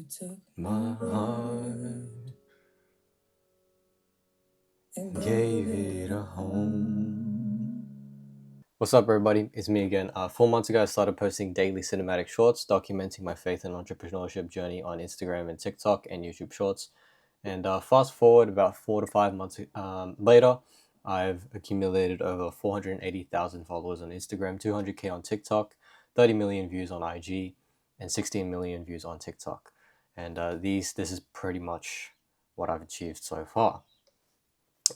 You took my heart and gave it a home. What's up, everybody? It's me again. 4 months ago, I started posting daily cinematic shorts documenting my faith and entrepreneurship journey on Instagram and TikTok and YouTube Shorts. And fast forward about 4 to 5 months later, I've accumulated over 480,000 followers on Instagram, 200K on TikTok, 30 million views on IG, and 16 million views on TikTok. And this is pretty much what I've achieved so far.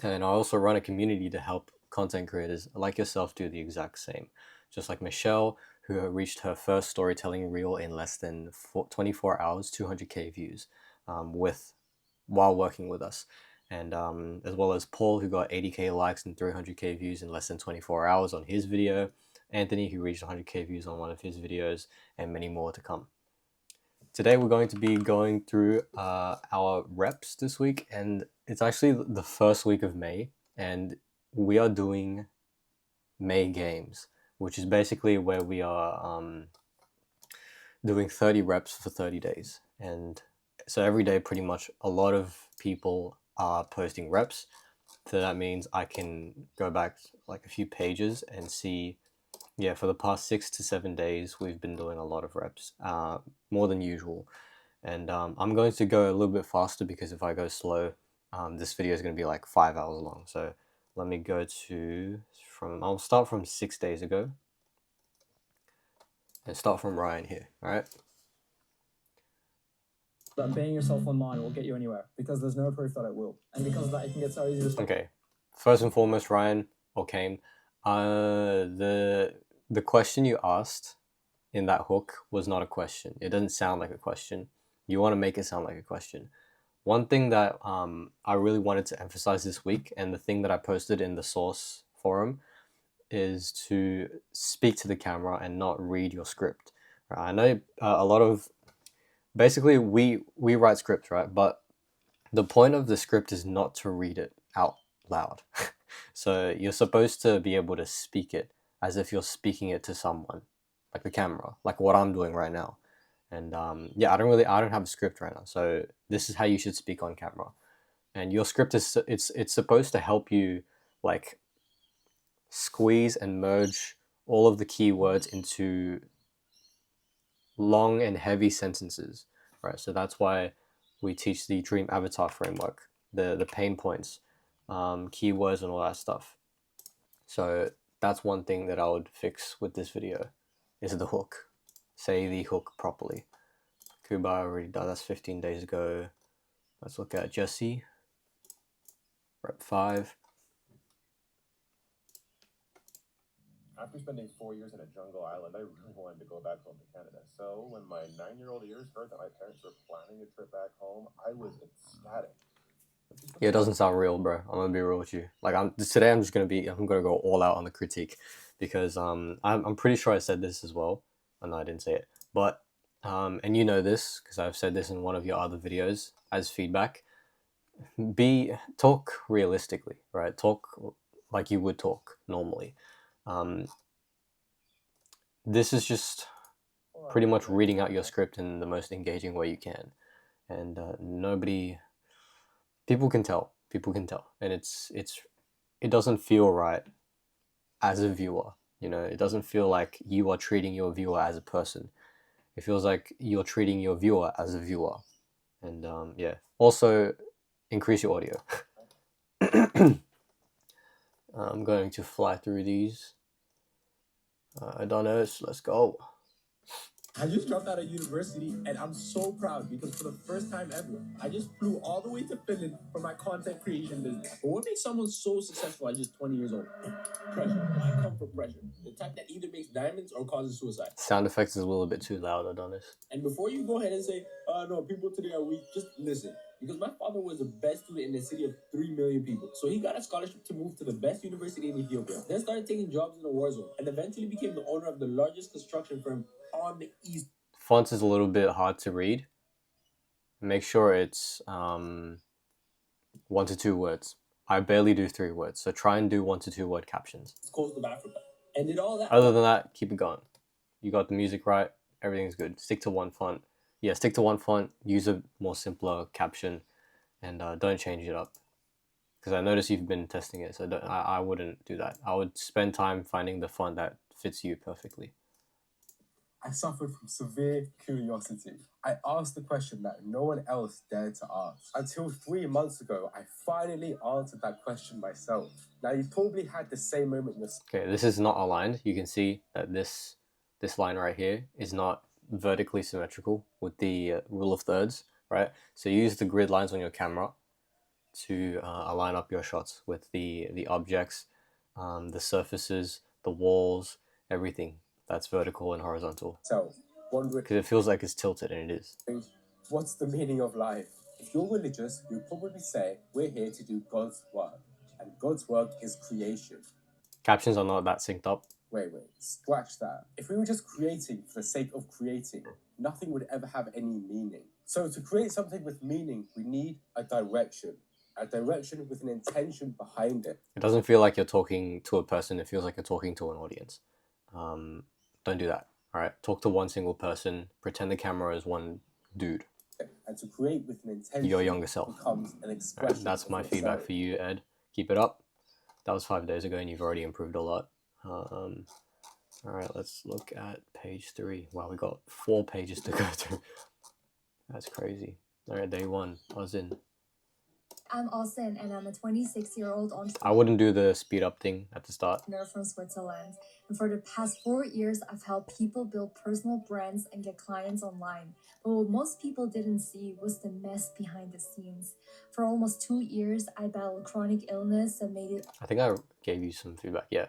And I also run a community to help content creators like yourself do the exact same. Just like Michelle, who reached her first storytelling reel in less than 24 hours, 200K views, while working with us. And as well as Paul, who got 80K likes and 300K views in less than 24 hours on his video. Anthony, who reached 100K views on one of his videos, and many more to come. Today we're going to be going through our reps this week, and it's actually the first week of May, and we are doing May games, which is basically where we are doing 30 reps for 30 days. And so every day, pretty much, a lot of people are posting reps. So that means I can go back like a few pages and see, yeah, for the past 6 to 7 days, we've been doing a lot of reps, more than usual. And I'm going to go a little bit faster because if I go slow, this video is going to be like 5 hours long. So let me go I'll start from 6 days ago and start from Ryan here, all right? But being yourself online will get you anywhere because there's no proof that it will. And because of that, it can get so easy to... Okay, first and foremost, Ryan, or Kame, the question you asked in that hook was not a question. It doesn't sound like a question. You want to make it sound like a question. One thing that I really wanted to emphasize this week, and the thing that I posted in the source forum, is to speak to the camera and not read your script. Right? I know a lot of, basically we write scripts, right? But the point of the script is not to read it out loud. So you're supposed to be able to speak it as if you're speaking it to someone, like the camera, like what I'm doing right now. And yeah, I don't have a script right now. So this is how you should speak on camera. And your script is it's supposed to help you like squeeze and merge all of the keywords into long and heavy sentences, right? So that's why we teach the Dream Avatar framework, the pain points, keywords, and all that stuff. So that's one thing that I would fix with this video, is the hook. Say the hook properly. Kuba already done, that's 15 days ago. Let's look at Jesse. Rep 5. After spending 4 years in a jungle island, I really wanted to go back home to Canada. So when my 9-year-old ears heard that my parents were planning a trip back home, I was ecstatic. Yeah, it doesn't sound real, bro. I'm gonna be real with you. Like today, I'm gonna go all out on the critique, because I'm pretty sure I said this as well. Oh, no, I didn't say it. But and you know this because I've said this in one of your other videos as feedback. Talk realistically, right? Talk like you would talk normally. This is just pretty much reading out your script in the most engaging way you can, and people can tell, and it doesn't feel right as a viewer. You know, it doesn't feel like you are treating your viewer as a person. It feels like you're treating your viewer as a viewer. And yeah, also increase your audio. I'm going to fly through these. Adonis, let's go. I just dropped out of university and I'm so proud because for the first time ever, I just flew all the way to Finland for my content creation business. But what makes someone so successful at just 20 years old? Pressure. I come from pressure. The type that either makes diamonds or causes suicide. Sound effects is a little bit too loud, Adonis. And before you go ahead and say, no, people today are weak, just listen. Because my father was the best student in the city of 3 million people. So he got a scholarship to move to the best university in Ethiopia. Then started taking jobs in the war zone. And eventually became the owner of the largest construction firm on the East. Font is a little bit hard to read. Make sure it's 1 to 2 words. I barely do 3 words, so try and do 1 to 2 word captions. Coast of Africa. And did all that. Other than that, keep it going. You got the music right, everything's good. Stick to one font. yeah, stick to one font, use a more simpler caption, and don't change it up. Because I noticed you've been testing it, so I wouldn't do that. I would spend time finding the font that fits you perfectly. I suffered from severe curiosity. I asked the question that no one else dared to ask. Until 3 months ago, I finally answered that question myself. Now, you've probably had the same moment yourself. Okay, this is not aligned. You can see that this line right here is not vertically symmetrical with the rule of thirds, right? So use the grid lines on your camera to align up your shots with the objects, the surfaces, the walls, everything that's vertical and horizontal. So, wondering, because it feels like it's tilted, and it is. what's the meaning of life? If you're religious, you'll probably say, we're here to do God's work. And God's work is creation. Captions are not that synced up. Wait, scratch that. If we were just creating for the sake of creating, nothing would ever have any meaning. So to create something with meaning, we need a direction with an intention behind it. It doesn't feel like you're talking to a person. It feels like you're talking to an audience. Don't do that. All right, talk to one single person. Pretend the camera is one dude. And to create with an intention, your younger self becomes an expression. Right, that's my feedback for you, Ed. Keep it up. That was 5 days ago, and you've already improved a lot. All right, let's look at page 3. Wow, we got 4 pages to go through. That's crazy. All right, day 1. Ozin. I'm Austin, and I'm a 26-year-old entrepreneur. I wouldn't do the speed up thing at the start. From Switzerland. And for the past 4 years, I've helped people build personal brands and get clients online. But what most people didn't see was the mess behind the scenes. For almost 2 years, I battled chronic illness that made it... I think I gave you some feedback, yeah.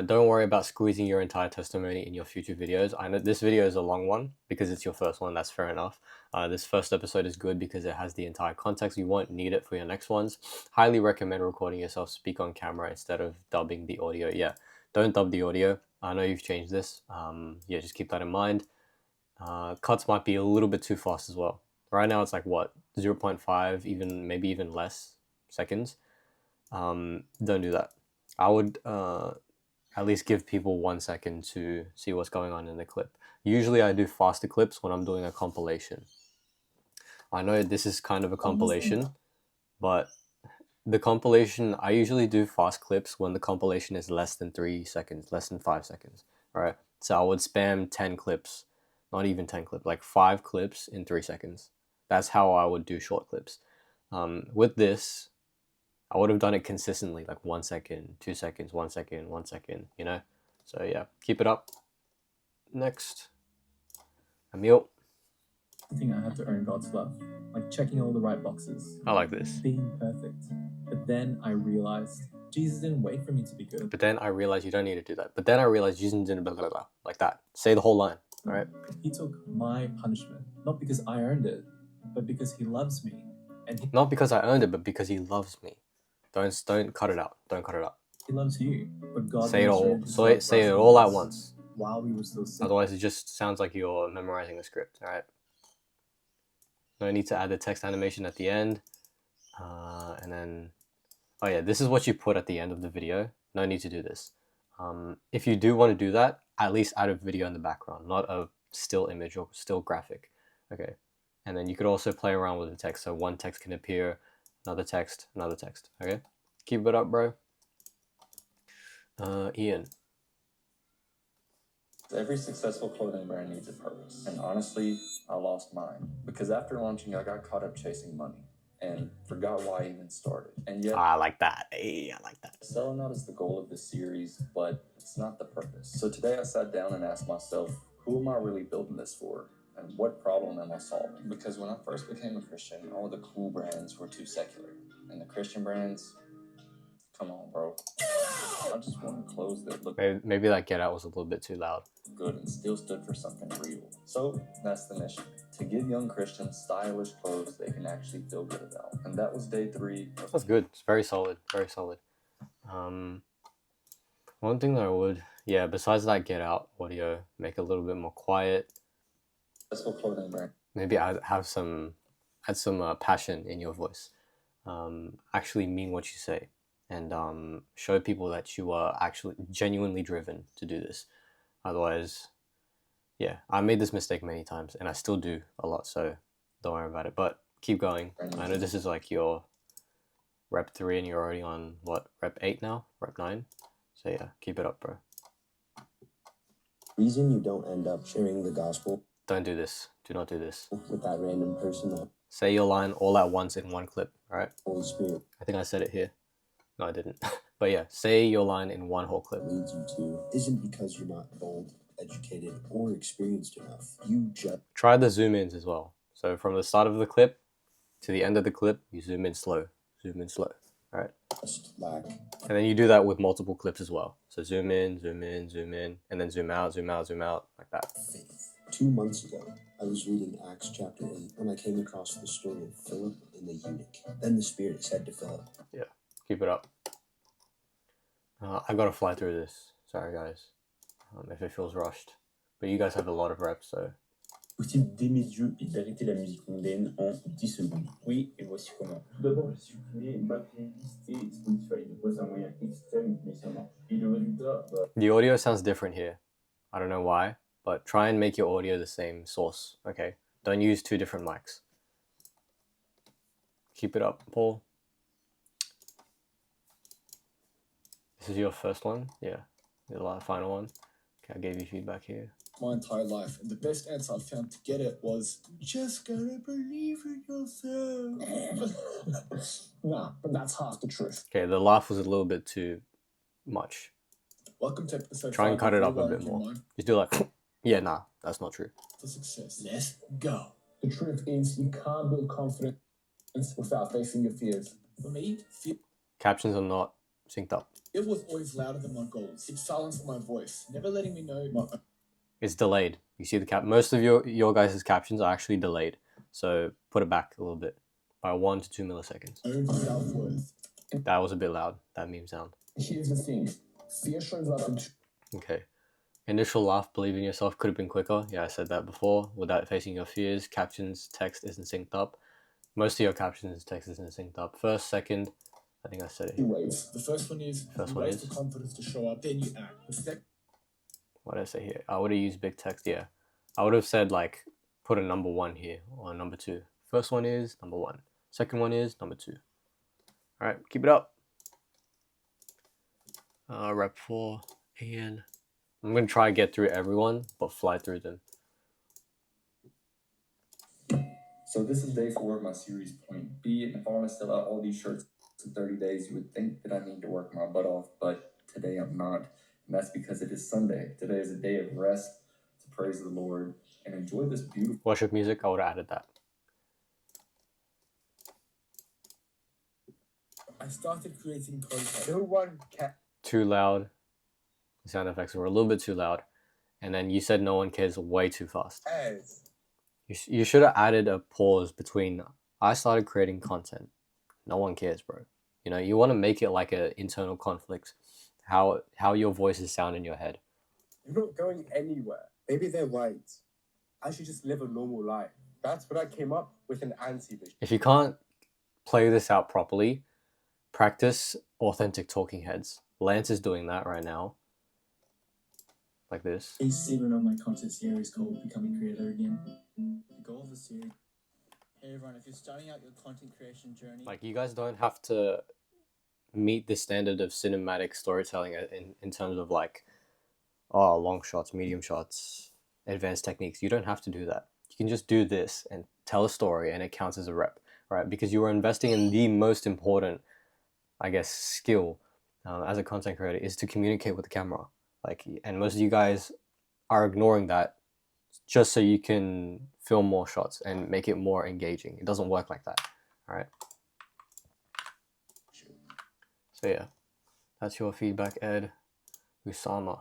Don't worry about squeezing your entire testimony in your future videos. I know this video is a long one because it's your first one. That's fair enough. This first episode is good because it has the entire context. You won't need it for your next ones. Highly recommend recording yourself speak on camera instead of dubbing the audio. Yeah, don't dub the audio. I know you've changed this. Yeah, just keep that in mind. Cuts might be a little bit too fast as well. Right now it's like what, 0.5, maybe even less seconds. Don't do that. I would at least give people 1 second to see what's going on in the clip. Usually I do faster clips when I'm doing a compilation. I know this is kind of a compilation, but the compilation, I usually do fast clips when the compilation is less than 3 seconds, less than 5 seconds, right? So I would spam 10 clips, not even 10 clips, like 5 clips in 3 seconds. That's how I would do short clips. With this, I would have done it consistently, like 1 second, 2 seconds, 1 second, 1 second, you know? So yeah, keep it up. Next, Emil. I think I have to earn God's love, like checking all the right boxes. I like this. Being perfect. But then I realized Jesus didn't wait for me to be good. But then I realized you don't need to do that. But then I realized Jesus didn't blah, blah, blah, like that. Say the whole line, all right? He took my punishment, not because I earned it, but because he loves me. And not because I earned it, but because he loves me. Don't cut it out. Don't cut it out. He loves you, but God say it all. Say it all at once. While we were still sick. Otherwise, it just sounds like you're memorizing the script. All right. No need to add the text animation at the end, and then, oh yeah, this is what you put at the end of the video. No need to do this. If you do want to do that, at least add a video in the background, not a still image or still graphic. Okay. And then you could also play around with the text. So one text can appear, another text, okay? Keep it up, bro. Ian. Every successful clothing brand needs a purpose. And honestly, I lost mine. Because after launching, I got caught up chasing money and forgot why I even started. And yet, I like that. Hey, I like that. selling out is the goal of this series, but it's not the purpose. So today I sat down and asked myself, who am I really building this for? And what problem am I solving? Because when I first became a Christian, all the cool brands were too secular. And the Christian brands, come on, bro. I just wanted clothes that looked maybe that get out was a little bit too loud. Good and still stood for something real. So that's the mission. To give young Christians stylish clothes they can actually feel good about. And that was day 3. That's good. It's very solid. Very solid. One thing that I would, yeah, besides that get out audio, make it a little bit more quiet. Clothing brand. Maybe add some passion in your voice. Actually mean what you say, and show people that you are actually genuinely driven to do this. Otherwise, Yeah, I made this mistake many times, and I still do a lot, so don't worry about it. But keep going. I know this is like your rep 3, and you're already on, what, rep 8 now? Rep 9? So yeah, keep it up, bro. Reason you don't end up sharing the gospel Don't do this. Do not do this. with that random person. Say your line all at once in one clip, alright? Holy Spirit I think I said it here. No, I didn't. But yeah, say your line in one whole clip. leads you to isn't because you're not bold, educated, or experienced enough. You just Try the zoom ins as well. So from the start of the clip to the end of the clip, you zoom in slow. Zoom in slow. Alright? lack And then you do that with multiple clips as well. So zoom in, zoom in, zoom in, and then zoom out, zoom out, zoom out, like that. faith. 2 months ago, I was reading Acts chapter 8 when I came across the story of Philip and the eunuch. Then the Spirit said to Philip, Yeah, keep it up. I gotta fly through this. Sorry, guys. If it feels rushed. But you guys have a lot of reps, so. Possible dès mes yeux et d'arrêter la musique mondaine en 10 secondes. Oui, et voici comment. Tout d'abord, j'ai supprimé ma playlist et Spotify. De quoi c'est un moyen extrême, mais ça marche. Et le résultat, bah... The audio sounds different here. I don't know why, but try and make your audio the same source, okay? Don't use 2 different mics. Keep it up, Paul. This is your first one? Yeah, the final one. Okay, I gave you feedback here. My entire life, and the best answer I found to get it was just gotta believe in yourself. Nah, but that's half the truth. Okay, the laugh was a little bit too much. Welcome to episode Try and 5 cut it of up a Rewiring bit Your more. Mind Just do like, yeah, nah, that's not true. for success. Let's go. The truth is, you can't build confidence without facing your fears. For me, fear Captions are not synced up. was always louder than my goals. It silenced my voice, never letting me know my It's delayed. You see the cap. Most of your guys' captions are actually delayed. So put it back a little bit by 1 to 2 milliseconds. own self-worth. That was a bit loud. That meme sound. Here's the thing. Fear shows up in Okay. Initial laugh, believe in yourself could have been quicker. Yeah, I said that before. Without facing your fears, captions, text isn't synced up. Most of your captions, text isn't synced up. First, second, I think I said it. two ways. The first one is First you one wait is? for confidence to show up, then you act. The second What did I say here? I would have used big text, yeah. I would have said, like, put a number 1 here, or number 2. First one is number 1. Second one is number 2. Alright, keep it up. Rep 4, and I'm going to try and get through everyone, but fly through them. So this is day 4 of my series Point B, and if I want to sell out all these shirts in 30 days, you would think that I need to work my butt off, but today I'm not. And that's because it is Sunday. Today is a day of rest to praise the Lord and enjoy this beautiful Worship music, I would have added that. I started creating content. No one can. Too loud. The sound effects were a little bit too loud. And then you said no one cares way too fast. As You should have added a pause between I started creating content. No one cares, bro. You know, you want to make it like an internal conflict. How your voices sound in your head. you're not going anywhere. Maybe they're right. I should just live a normal life. That's what I came up with an anti-vision. If you can't play this out properly, practice authentic talking heads. Lance is doing that right now. Like this. A segment of my content series called Becoming Creator Again. The goal of the series. Hey everyone, if you're starting out your content creation journey, Like, you guys don't have to meet the standard of cinematic storytelling in terms of like, oh, long shots, medium shots, advanced techniques. You don't have to do that. You can just do this and tell a story and it counts as a rep, right? Because you are investing in the most important, I guess, skill as a content creator is to communicate with the camera. Like, and most of you guys are ignoring that just so you can film more shots and make it more engaging. It doesn't work like that, all right? So yeah, that's your feedback, Ed. Usama.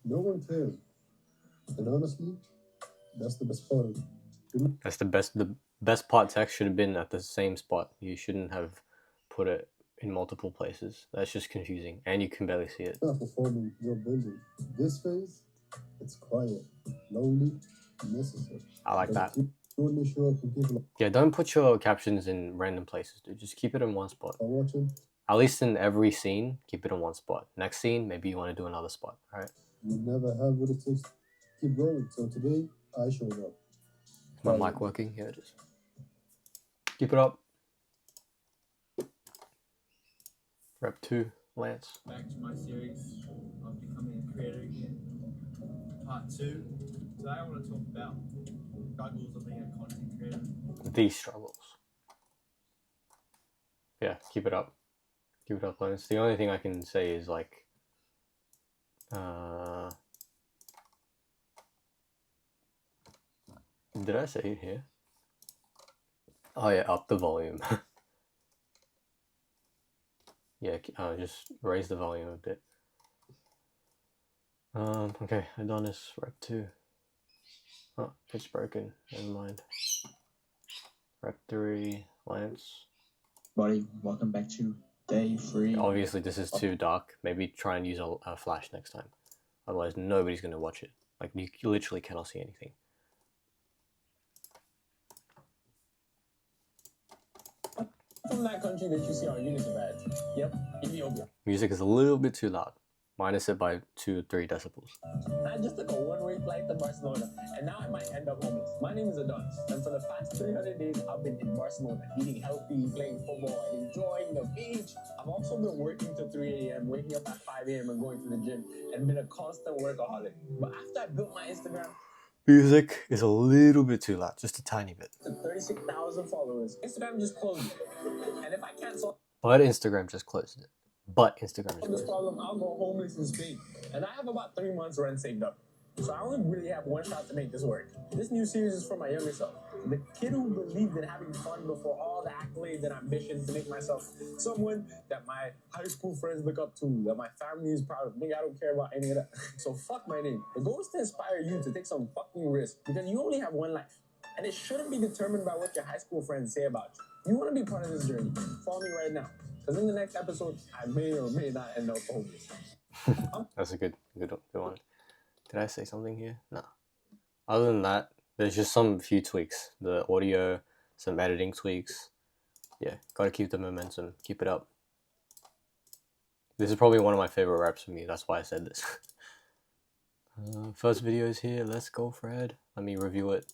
No one cares. And honestly, that's the best part of it. That's the best part text should have been at the same spot. You shouldn't have put it in multiple places. That's just confusing, and you can barely see it. Not performing your building. This phase, it's quiet, lonely, necessary. I like that. You only show up when people Yeah, don't put your captions in random places, dude. Just keep it in one spot. are watching. At least in every scene, keep it in one spot. Next scene, maybe you want to do another spot, all right? You never have what it takes keep going. So today I showed up. My mic working? Yeah, just keep it up. Rep 2, Lance. Back to my series of becoming a creator again. Part 2. Today I want to talk about struggles of being a content creator. These struggles. Yeah, keep it up. Keep it up, Lance. The only thing I can say is like, did I say it here? Oh yeah, up the volume. Yeah, just raise the volume a bit. Okay, Adonis, rep 2. Oh, it's broken. Never mind. Rep 3, Lance. Buddy, welcome back to day 3. Obviously, this is too dark. Maybe try and use a flash next time. Otherwise, nobody's going to watch it. Like, you literally cannot see anything. From that country that you see our units of ads. Yep, Ethiopia. Music is a little bit too loud. Minus it by 2-3 decibels. I just took a one-way flight to Barcelona, and now I might end up homeless. My name is Adonis, and for the past 300 days, I've been in Barcelona, eating healthy, playing football, and enjoying the beach. I've also been working till 3 a.m., waking up at 5 a.m. and going to the gym, and been a constant workaholic. But after I built my Instagram, Music is a little bit too loud, just a tiny bit. to 36,000 followers, Instagram just closed it. And if I can't solve But Instagram just closed it. this problem, I'll go homeless in Spain. And I have about 3 months rent saved up. So I only really have one shot to make this work. This new series is for my younger self. The kid who believed in having fun before all the accolades and ambition to make myself someone that my high school friends look up to, that my family is proud of. Nigga, I don't care about any of that. So fuck my name. The goal is to inspire you to take some fucking risk because you only have one life. And it shouldn't be determined by what your high school friends say about you. You want to be part of this journey. Follow me right now. Because in the next episode, I may or may not end up homeless. That's a good one. Did I say something here? No. Other than that, there's just some few tweaks. The audio, some editing tweaks. Yeah, gotta keep the momentum. Keep it up. This is probably one of my favorite raps for me. That's why I said this. First video is here. Let's go, Fred. Let me review it.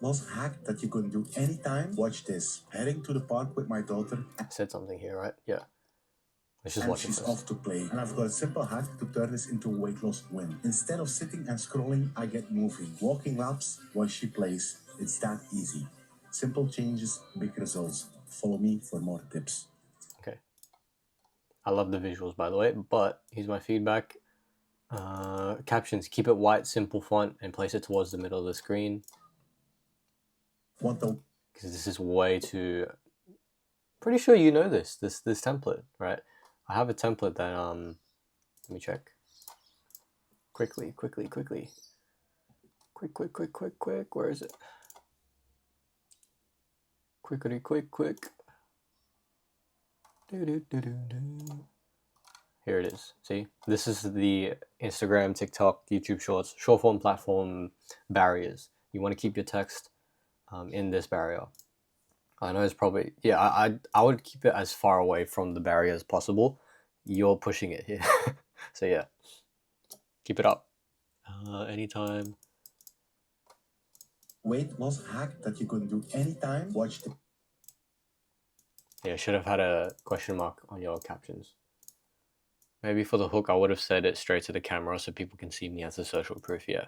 Most hack that you can do anytime. Watch this. Heading to the park with my daughter. I said something here, right? Yeah. Let's just And watch it she's first. off to play. And I've got a simple hack to turn this into a weight loss win. Instead of sitting and scrolling, I get moving. Walking laps while she plays. It's that easy. Simple changes, big results. Follow me for more tips. Okay. I love the visuals, by the way, but here's my feedback. Captions, keep it white, simple font, and place it towards the middle of the screen. Because this is way too... Pretty sure you know this template, right? I have a template that, let me check. Quickly. Quick. Where is it? Quick. Here it is. See? This is the Instagram, TikTok, YouTube Shorts, short form platform barriers. You want to keep your text in this barrier. I know it's probably... Yeah, I would keep it as far away from the barrier as possible. You're pushing it here. So yeah. Keep it up. Anytime. Weight loss hack that you can do anytime. Watch the... Yeah, should have had a question mark on your captions. Maybe for the hook, I would have said it straight to the camera so people can see me as a social proof, yeah.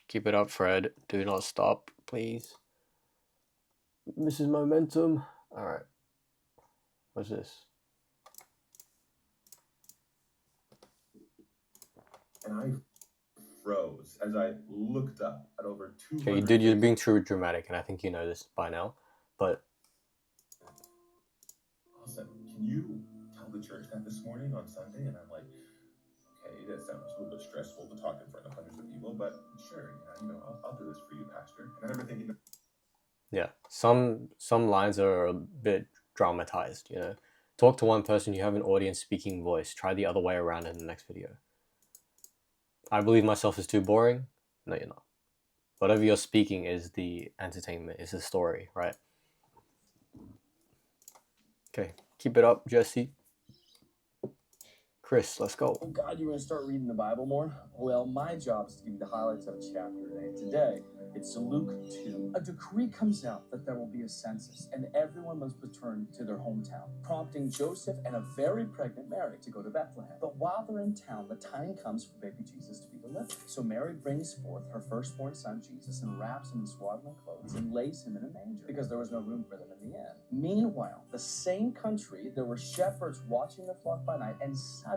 Keep it up, Fred. Do not stop, please. This is momentum. Alright. What's this? And I froze as I looked up at over 200. Okay, dude, you're being too dramatic, and I think you know this by now, but... Awesome. Can you tell the church that this morning on Sunday? And I'm like, okay, that sounds a little bit stressful to talk in front of hundreds of people, but sure, I'll do this for you, Pastor. And I remember thinking... Yeah, some lines are a bit dramatized, you know. Talk to one person, you have an audience speaking voice. Try the other way around in the next video. I believe myself is too boring. No, you're not. Whatever you're speaking is the entertainment, is the story, right? Okay, keep it up, Jesse. Chris, let's go. Oh God, you're gonna start reading the Bible more? Well, my job is to give you the highlights of a chapter today. Today, it's Luke 2. A decree comes out that there will be a census, and everyone must return to their hometown, prompting Joseph and a very pregnant Mary to go to Bethlehem. But while they're in town, the time comes for baby Jesus to be delivered. So Mary brings forth her firstborn son Jesus and wraps him in swaddling clothes and lays him in a manger because there was no room for them in the inn. Meanwhile, the same country, there were shepherds watching the flock by night, and suddenly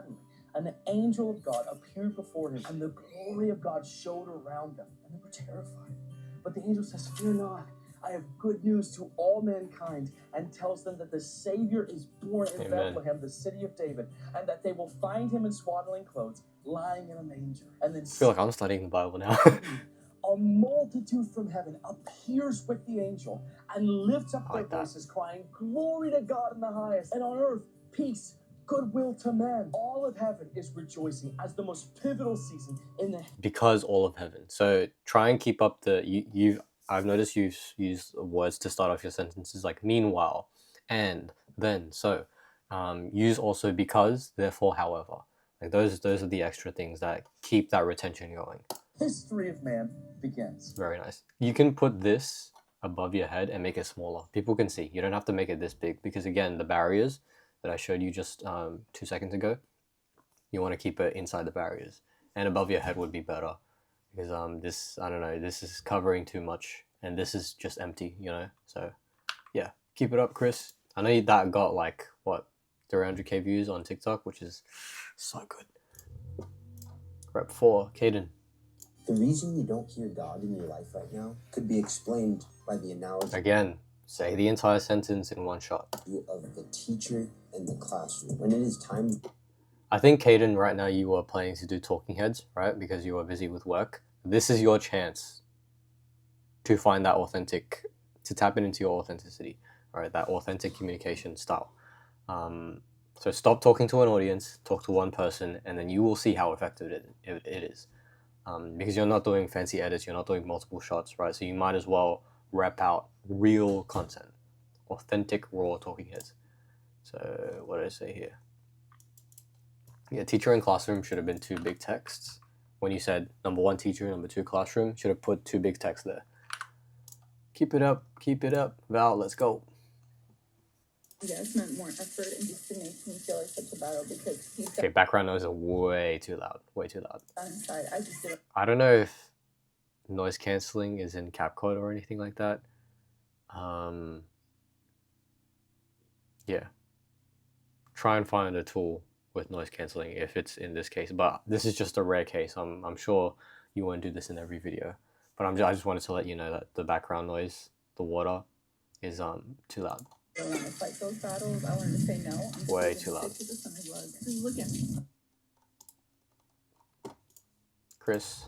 an angel of God appeared before him, and the glory of God showed around them, and they were terrified. But the angel says, "Fear not, I have good news to all mankind," and tells them that the Savior is born in Bethlehem, the city of David, and that they will find him in swaddling clothes, lying in a manger. And then I feel like I'm studying the Bible now. a multitude from heaven appears with the angel and lifts up their voices, crying, "Glory to God in the highest, and on earth peace, goodwill to men." All of heaven is rejoicing as the most pivotal season in the Because all of heaven. So try and keep up the I've noticed you've used words to start off your sentences like meanwhile, and then, so. Use also because, therefore, however. Like those are the extra things that keep that retention going. history of man begins. Very nice. You can put this above your head and make it smaller. People can see. You don't have to make it this big because, again, the barriers that I showed you just 2 seconds ago, you want to keep it inside the barriers. And above your head would be better because this, I don't know, this is covering too much and this is just empty, you know? So, yeah, keep it up, Chris. I know that got like, what, 300k views on TikTok, which is so good. Rep 4, Caden. The reason you don't hear God in your life right now could be explained by the analogy Again, say the entire sentence in one shot. of the teacher in the classroom. When it is time... I think, Caden, right now you are planning to do talking heads, right? Because you are busy with work. This is your chance to find that authentic, to tap into your authenticity, right? That authentic communication style. So stop talking to an audience, talk to one person, and then you will see how effective it is. Because you're not doing fancy edits, you're not doing multiple shots, right? So you might as well rep out real content, authentic, raw talking heads. So what did I say here? Yeah, teacher and classroom should have been 2 big texts. When you said number 1 teacher, number 2 classroom, should have put 2 big texts there. Keep it up, Val, let's go. Yes, meant more effort and just to make me feel like such a battle because he's Okay, background noise are way too loud. inside. I just did. I don't know if noise cancelling is in CapCut or anything like that. Yeah. Try and find a tool with noise cancelling if it's in this case, but this is just a rare case. I'm sure you won't do this in every video, but I just wanted to let you know that the background noise, the water, is too loud. When I fight those battles, I wanted to say no. I'm Way too loud. Just look at me. Chris.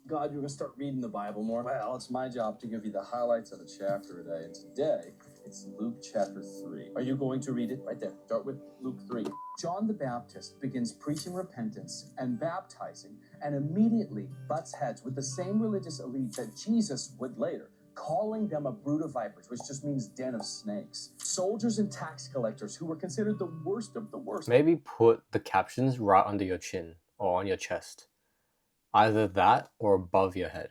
God, you're gonna start reading the Bible more? Well, it's my job to give you the highlights of the chapter today. And today, it's Luke chapter 3. Are you going to read it? Right there. Start with Luke 3. John the Baptist begins preaching repentance and baptizing, and immediately butts heads with the same religious elite that Jesus would later, calling them a brood of vipers, which just means den of snakes. Soldiers and tax collectors who were considered the worst of the worst. Maybe put the captions right under your chin or on your chest. Either that or above your head.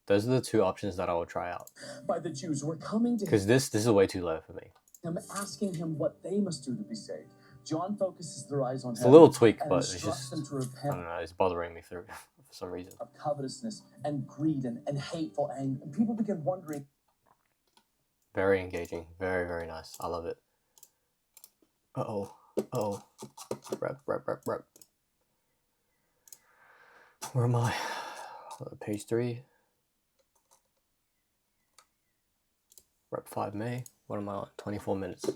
Those are the 2 options that I will try out. By the Jews who were coming to because this is way too low for me. him, asking him what they must do to be saved. John focuses their eyes on It's heaven a little tweak, and but it's instructs just, them to I repent don't know, it's bothering me for some reason. of covetousness and greed and hateful anger. And people begin wondering. Very engaging. Very, very nice. I love it. Uh-oh. Rep. Where am I? Page 3. Rep 5 May. What am I on? 24 minutes.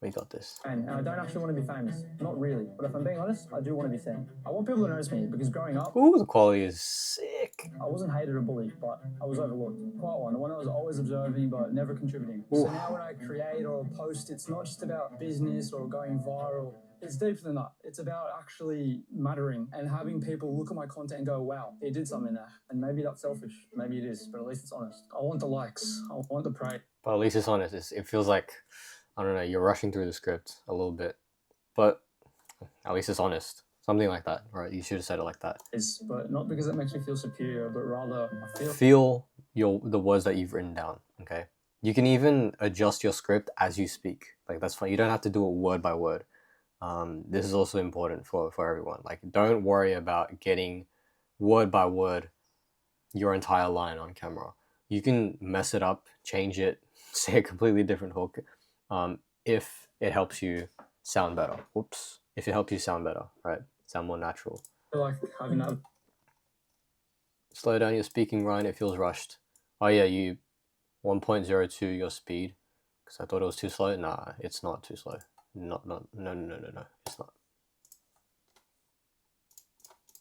We got this. And I don't actually want to be famous. Not really. But if I'm being honest, I do want to be seen. I want people to notice me because growing up... Ooh, the quality is sick. I wasn't hated or bullied, but I was overlooked. Quite one. The one that was always observing but never contributing. Ooh. So now when I create or post, it's not just about business or going viral. It's deeper than that. It's about actually mattering and having people look at my content and go, wow, he did something there. And maybe that's selfish. Maybe it is, but at least it's honest. I want the likes. I want the praise. But at least it's honest. It feels like, I don't know, you're rushing through the script a little bit. But At least it's honest. Something like that, right? You should have said it like that. But not because it makes me feel superior, but rather I feel the words that you've written down. Okay, you can even adjust your script as you speak. Like, that's fine. You don't have to do it word by word. This is also important for everyone. Like, don't worry about getting word by word your entire line on camera. You can mess it up, change it, say a completely different hook, if it helps you sound better. Whoops. If it helps you sound better, right? Sound more natural. I feel like having that. Slow down your speaking, Ryan. It feels rushed. Oh yeah, you 1.02 your speed, because I thought it was too slow. Nah, it's not too slow. No, it's not.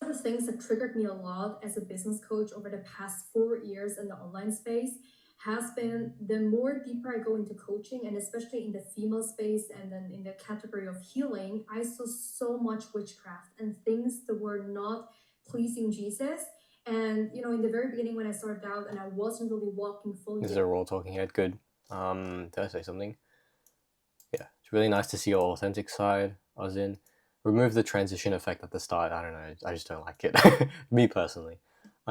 One of the things that triggered me a lot as a business coach over the past 4 years in the online space has been the more deeper I go into coaching, and especially in the female space and then in the category of healing, I saw so much witchcraft and things that were not pleasing Jesus. And in the very beginning when I started out and I wasn't really walking fully. This is a raw talking head. Good. Did I say something? Yeah, it's really nice to see your authentic side. As in, remove the transition effect at the start. I don't know. I just don't like it. Me personally.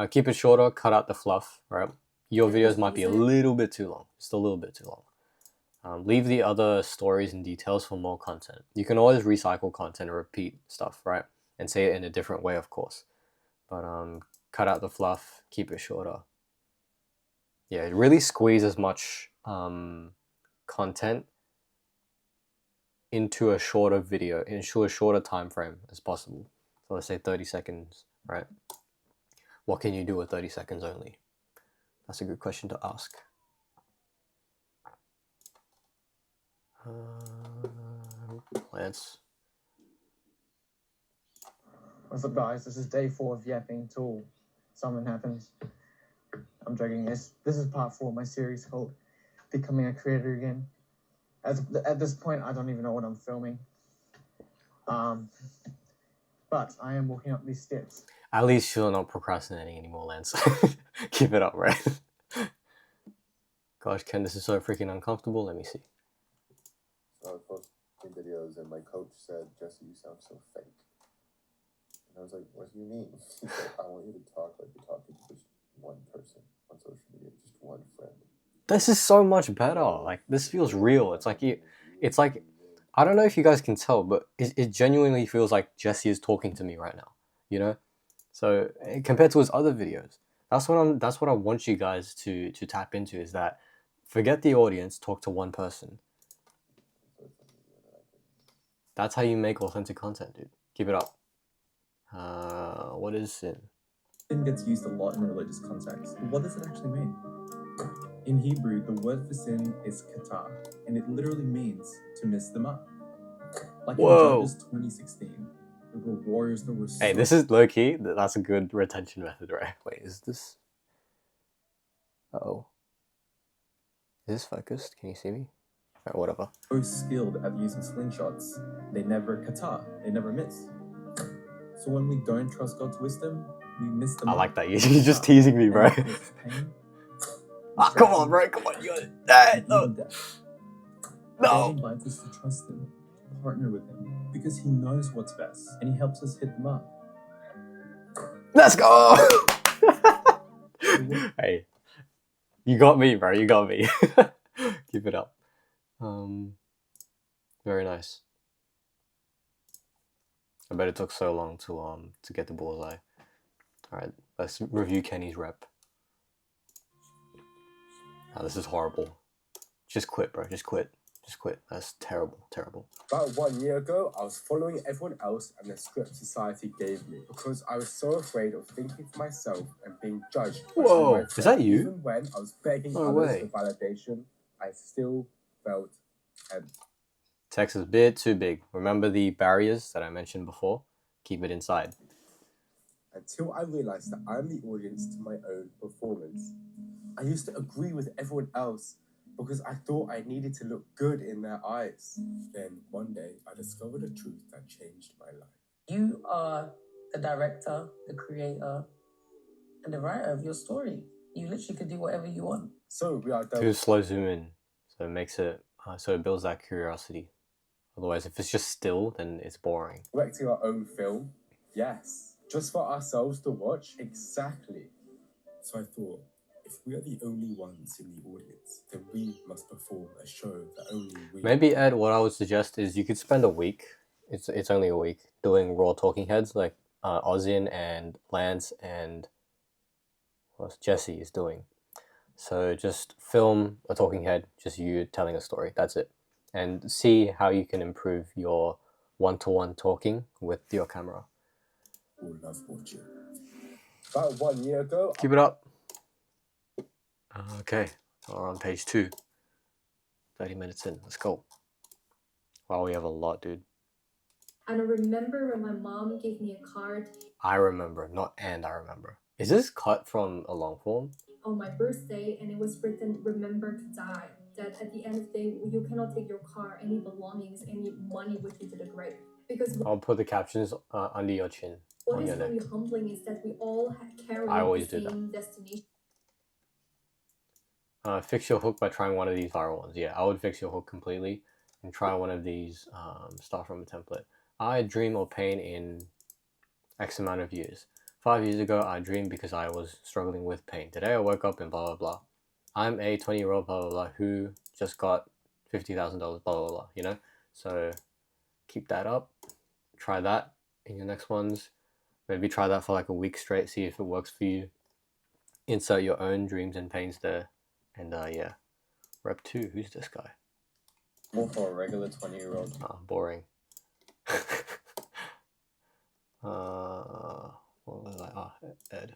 Keep it shorter. Cut out the fluff. Right. Your videos might be a little bit too long. Just a little bit too long. Leave the other stories and details for more content. You can always recycle content and repeat stuff, right? And say it in a different way, of course. But cut out the fluff. Keep it shorter. Yeah, really squeeze as much content into a shorter video, into a shorter time frame as possible. So let's say 30 seconds, right? What can you do with 30 seconds only? That's a good question to ask. Lance. What's up, guys? This is day 4 of yapping till something happens. I'm joking. This is part 4 of my series called Becoming a Creator Again. At this point, I don't even know what I'm filming. But I am walking up these steps. At least you're not procrastinating anymore, Lance. Keep it up, right? Gosh, Ken, this is so freaking uncomfortable. Let me see. So I was posting videos and my coach said, "Jesse, you sound so fake." And I was like, "What do you mean?" He said, "I want you to talk like you're talking to just one person on social media, just one friend." This is so much better. Like, this feels real. It's like I don't know if you guys can tell, but it genuinely feels like Jesse is talking to me right now. You know, so compared to his other videos, that's what I want you guys to tap into, is that forget the audience, talk to one person. That's how you make authentic content, dude. Keep it up. What is sin? Sin gets used a lot in religious context. But what does it actually mean? In Hebrew, the word for sin is kata, and it literally means to miss the mark. Like Whoa. in Judges 2016, there were warriors that were Hey, this is low-key. That's a good retention method, right? Wait, is this... Uh-oh. Is this focused? Can you see me? Alright, whatever. so skilled at using slingshots, they never kata, they never miss. So when we don't trust God's wisdom, we miss the mark. I like that. You're just teasing me, bro. Come on, bro. Come on. You got it. No. God invites us to trust Him, to partner with Him, because He knows what's best, and He helps us hit the mark. Let's go! Hey, you got me, bro. You got me. Keep it up. Very nice. I bet it took so long to get the bullseye. Alright, let's review Kenny's rep. Oh, this is horrible. Just quit, bro. Just quit. Just quit. That's terrible. Terrible. About 1 year ago, I was following everyone else and the script society gave me because I was so afraid of thinking for myself and being judged. Whoa, is that you? Even when I was begging No others way. for validation, I still felt empty. Text is a bit too big. Remember the barriers that I mentioned before? Keep it inside. Until I realized that I'm the audience to my own performance. I used to agree with everyone else because I thought I needed to look good in their eyes. Then one day, I discovered a truth that changed my life. You are the director, the creator, and the writer of your story. You literally could do whatever you want. So we are Too slow zoom in, so it makes it so it builds that curiosity. Otherwise, if it's just still, then it's boring. Directing our own film? Yes. Just for ourselves to watch? Exactly. So I thought, if we are the only ones in the audience, then we must perform a show that only we... Maybe, Ed, what I would suggest is you could spend a week, it's only a week, doing raw talking heads like Ozin and Lance and what Jesse is doing. So just film a talking head, just you telling a story. That's it. And see how you can improve your one-to-one talking with your camera. All love watching. About 1 year ago... Keep it up. Okay, we're on page 2. 30 minutes in. Let's go. Wow, we have a lot, dude. And I remember when my mom gave me a card. I remember, not and I remember. Is this cut from a long form? On my birthday, and it was written, "Remember to die." That at the end of the day, you cannot take your car, any belongings, any money with you to the grave. Because I'll put the captions under your chin. what is really humbling is that we all carry the same destination. Fix your hook by trying one of these viral ones. Yeah, I would fix your hook completely and try one of these. Start from a template. I dream of pain in X amount of years. 5 years ago, I dreamed because I was struggling with pain. Today, I woke up and blah, blah, blah. I'm a 20-year-old, blah, blah, blah, who just got $50,000, blah, blah, blah, you know? So keep that up. Try that in your next ones. Maybe try that for like a week straight, see if it works for you. Insert your own dreams and pains there. And yeah. Rep 2, who's this guy? More for a regular 20-year-old. Boring. What was I? Ed.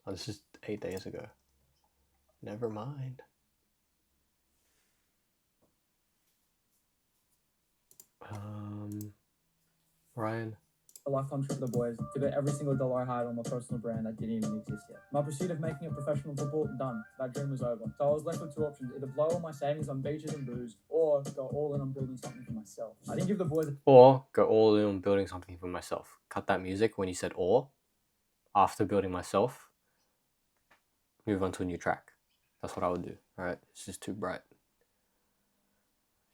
Oh, this is 8 days ago. Never mind. Ryan. A lifetime trip with the boys to bet every single dollar I had on my personal brand that didn't even exist yet. My pursuit of making a professional football, done. That dream was over. So I was left with 2 options: either blow all my savings on beaches and booze, or go all in on building something for myself. I didn't give the boys... Or go all in on building something for myself. Cut that music when you said or. After building myself, move on to a new track. That's what I would do. Alright, it's just too bright.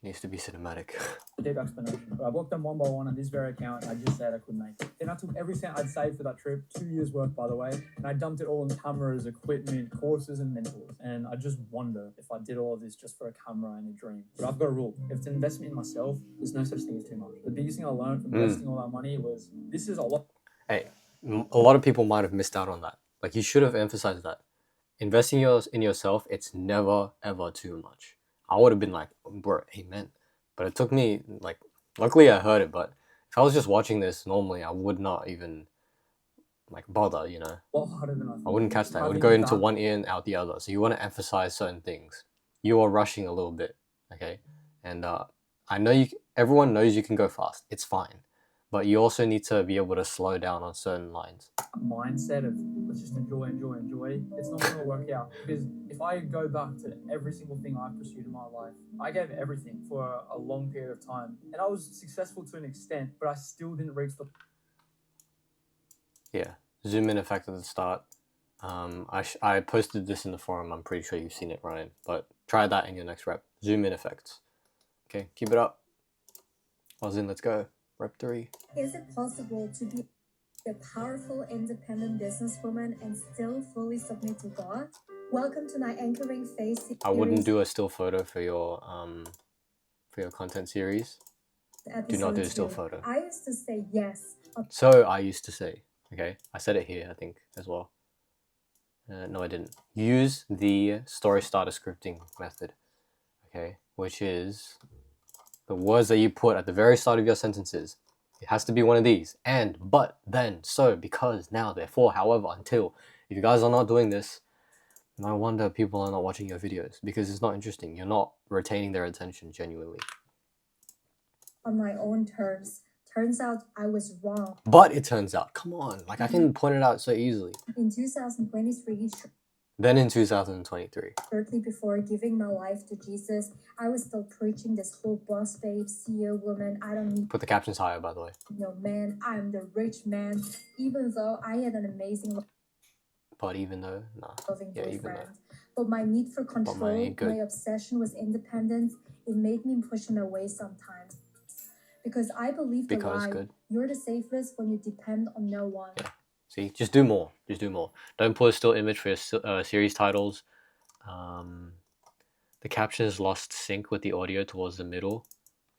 It needs to be cinematic. A deep explanation. I blocked them one by one on this very account, and I just said I couldn't make it. Then I took every cent I'd saved for that trip, 2 years worth by the way, and I dumped it all in cameras, equipment, courses, and mentors. And I just wonder if I did all of this just for a camera and a dream. But I've got a rule. If it's an investment in myself, there's no such thing as too much. The biggest thing I learned from investing all that money was, this is a lot. Hey, a lot of people might have missed out on that. Like, you should have emphasized that. Investing in yourself, it's never, ever too much. I would have been like, bro, amen. But it took me, like, luckily I heard it, but if I was just watching this normally, I would not even, like, bother, you know? I wouldn't catch that. It would go into one ear and out the other. So you want to emphasize certain things. You are rushing a little bit, okay? And I know everyone knows you can go fast. It's fine. But you also need to be able to slow down on certain lines. Mindset of let's just enjoy, it's not going to work out. Because if I go back to every single thing I've pursued in my life, I gave everything for a long period of time. And I was successful to an extent, but I still didn't reach the... Yeah, zoom in effect at the start. I posted this in the forum. I'm pretty sure you've seen it, Ryan. But try that in your next rep. Zoom in effects. Okay, keep it up. Ozin, let's go. Rep 3. Is it possible to be a powerful, independent businesswoman and still fully submit to God? Welcome to my anchoring phase series. I wouldn't do a still photo for your content series. Do not do a still photo. I used to say yes. So I used to say, okay? I said it here, I think, as well. No, I didn't. Use the story starter scripting method, okay? Which is the words that you put at the very start of your sentences. It has to be one of these. And, but, then, so, because, now, therefore, however, until. If you guys are not doing this, no wonder people are not watching your videos. Because it's not interesting. You're not retaining their attention genuinely. On my own terms. Turns out I was wrong. But it turns out. Come on. Like, I can point it out so easily. In 2023... Then in 2023. Shortly before giving my life to Jesus, I was still preaching this whole boss babe, CEO woman, I don't need... Put the captions higher, by the way. No, man, I'm the rich man. Even though I had an amazing... But even though? Nah. Yeah, even though. But my need for control, my obsession with independence, it made me push him away sometimes. Because I believe the Because lie, good. you're the safest when you depend on no one. Yeah. See, just do more. Just do more. Don't put a still image for your series titles. The captions lost sync with the audio towards the middle.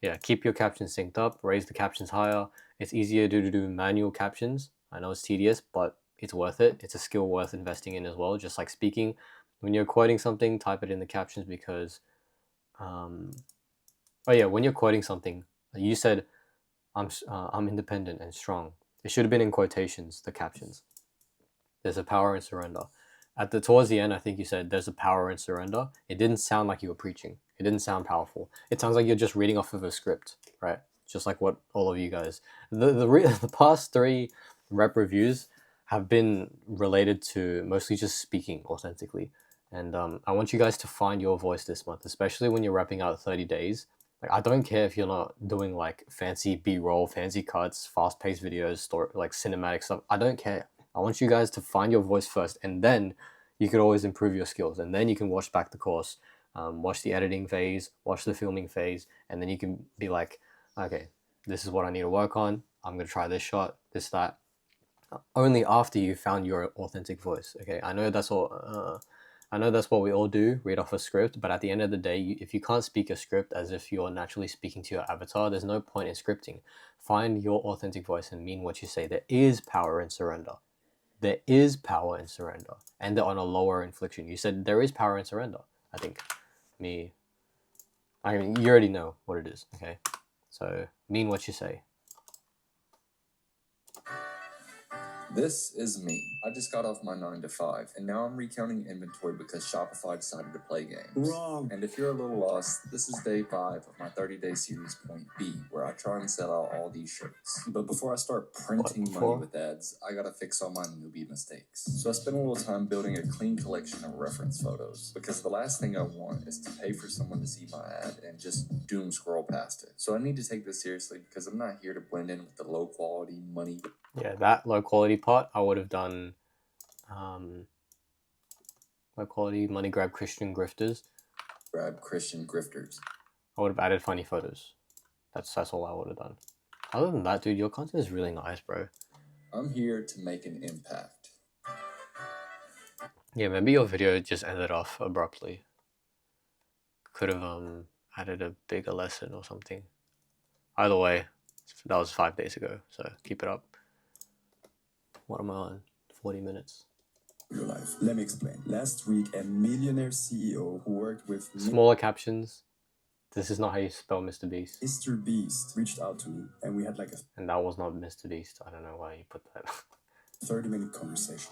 Yeah, keep your captions synced up. Raise the captions higher. It's easier to do manual captions. I know it's tedious, but it's worth it. It's a skill worth investing in as well. Just like speaking, when you're quoting something, type it in the captions because, oh yeah, when you're quoting something, you said, I'm independent and strong. It should have been in quotations, the captions. There's a power in surrender. Towards the end, I think you said there's a power in surrender. It didn't sound like you were preaching. It didn't sound powerful. It sounds like you're just reading off of a script, right? Just like what all of you guys. The past 3 rep reviews have been related to mostly just speaking authentically, and I want you guys to find your voice this month, especially when you're wrapping out 30 days. Like, I don't care if you're not doing like fancy B-roll, fancy cuts, fast-paced videos, story, like cinematic stuff. I don't care. I want you guys to find your voice first, and then you could always improve your skills. And then you can watch back the course, watch the editing phase, watch the filming phase, and then you can be like, okay, this is what I need to work on. I'm going to try this shot, this, that. Only after you found your authentic voice. Okay, I know that's all. I know that's what we all do, read off a script, but at the end of the day, if you can't speak a script as if you're naturally speaking to your avatar, there's no point in scripting. Find your authentic voice and mean what you say. There is power in surrender. There is power in surrender, and they're on a lower infliction. You said there is power in surrender. I think I mean, you already know what it is, okay? So mean what you say. This is me. I just got off my 9 to 5, and now I'm recounting inventory because Shopify decided to play games. Wrong. And if you're a little lost, this is day 5 of my 30-day series Point B, where I try and sell out all these shirts. But before I start printing money with ads, I gotta fix all my newbie mistakes. So I spent a little time building a clean collection of reference photos, because the last thing I want is to pay for someone to see my ad and just doom scroll past it. So I need to take this seriously because I'm not here to blend in with the low quality money. Yeah, that low quality part, I would have done low quality money grab Christian grifters. Grab Christian grifters. I would have added funny photos. That's all I would have done. Other than that, dude, your content is really nice, bro. I'm here to make an impact. Yeah, maybe your video just ended off abruptly. Could have added a bigger lesson or something. Either way, that was 5 days ago, so keep it up. What am I on? 40 minutes. Your life. Let me explain. Last week, a millionaire CEO who worked with Smaller captions. This is not how you spell Mr. Beast. Mr. Beast reached out to me, and we had like And that was not Mr. Beast. I don't know why you put that. 30-minute conversation.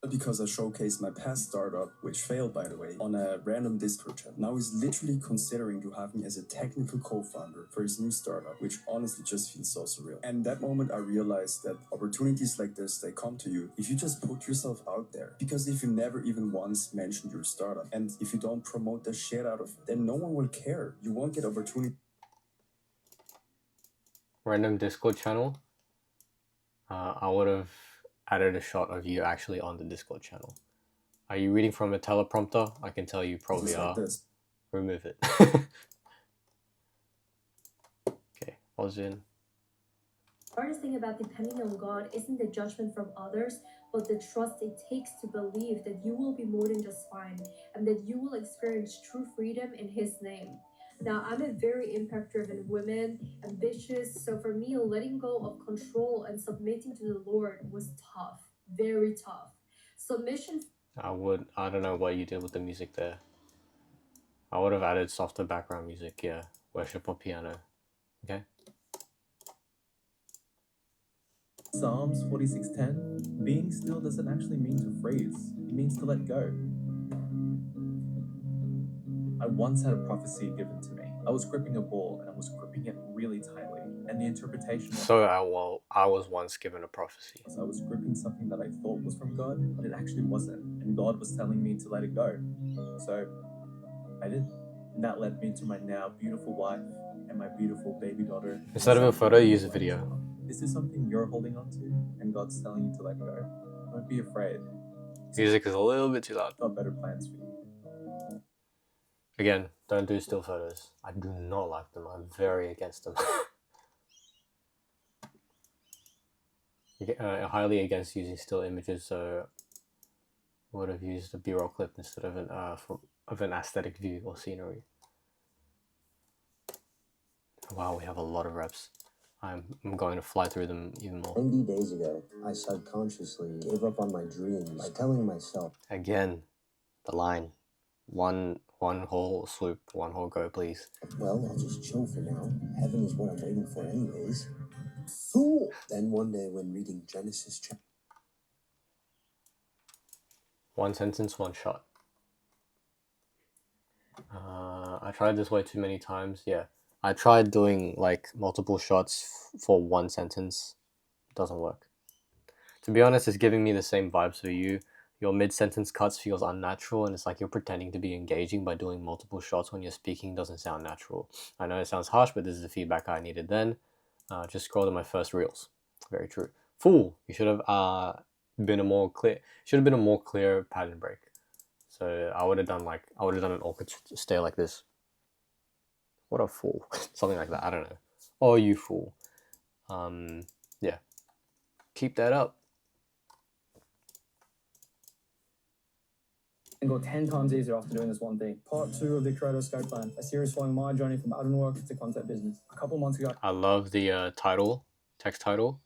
Because I showcased my past startup, which failed by the way, on a random Discord chat. Now he's literally considering to have me as a technical co-founder for his new startup, which honestly just feels so surreal. And that moment I realized that opportunities like this, they come to you if you just put yourself out there. Because if you never even once mentioned your startup, and if you don't promote the shit out of it, then no one will care. You won't get opportunity. Random Discord channel. I would have added a shot of you actually on the Discord channel. Are you reading from a teleprompter? I can tell you probably are. Remove it. Okay, pause in. The hardest thing about depending on God isn't the judgment from others, but the trust it takes to believe that you will be more than just fine and that you will experience true freedom in His name. Now, I'm a very impact-driven woman, ambitious, so for me, letting go of control and submitting to the Lord was tough, very tough. Submission. I don't know what you did with the music there. I would have added softer background music, yeah. Worship or piano. Okay? Psalms 46:10, being still doesn't actually mean to freeze. It means to let go. I once had a prophecy given to me. I was gripping a ball and I was gripping it really tightly. And the interpretation So I was once given a prophecy. I was gripping something that I thought was from God, but it actually wasn't. And God was telling me to let it go. So I did. And that led me to my now beautiful wife and my beautiful baby daughter. Instead of a photo, use a video. Is this something you're holding on to and God's telling you to let go? Don't be afraid. Music is a little bit too loud. Got better plans for you. Again, don't do still photos. I do not like them. I'm very against them. highly against using still images, so would have used a B-roll clip instead of an aesthetic view or scenery. Wow, we have a lot of reps. I'm going to fly through them even more. 90 days ago, I subconsciously gave up on my dreams by telling myself. Again, the line. One whole swoop, one whole go, please. Well, I'll just chill for now. Heaven is what I'm waiting for anyways. Fool! Then one day when reading Genesis chapter... One sentence, one shot. I tried this way too many times. Yeah, I tried doing like multiple shots for one sentence. It doesn't work. To be honest, it's giving me the same vibes for you. Your mid-sentence cuts feels unnatural, and it's like you're pretending to be engaging by doing multiple shots when you're speaking. Doesn't sound natural. I know it sounds harsh, but this is the feedback I needed then. Just scroll to my first reels. Very true. Fool, you should have been a more clear. Should have been a more clear pattern break. So I would have done an awkward stay like this. What a fool. Something like that. I don't know. Oh, you fool. Yeah. Keep that up. And go 10 times easier after doing this one thing. Part 2 of the Creator Escape Plan, a series following my journey from admin work to content business. A couple months ago. I love the text title.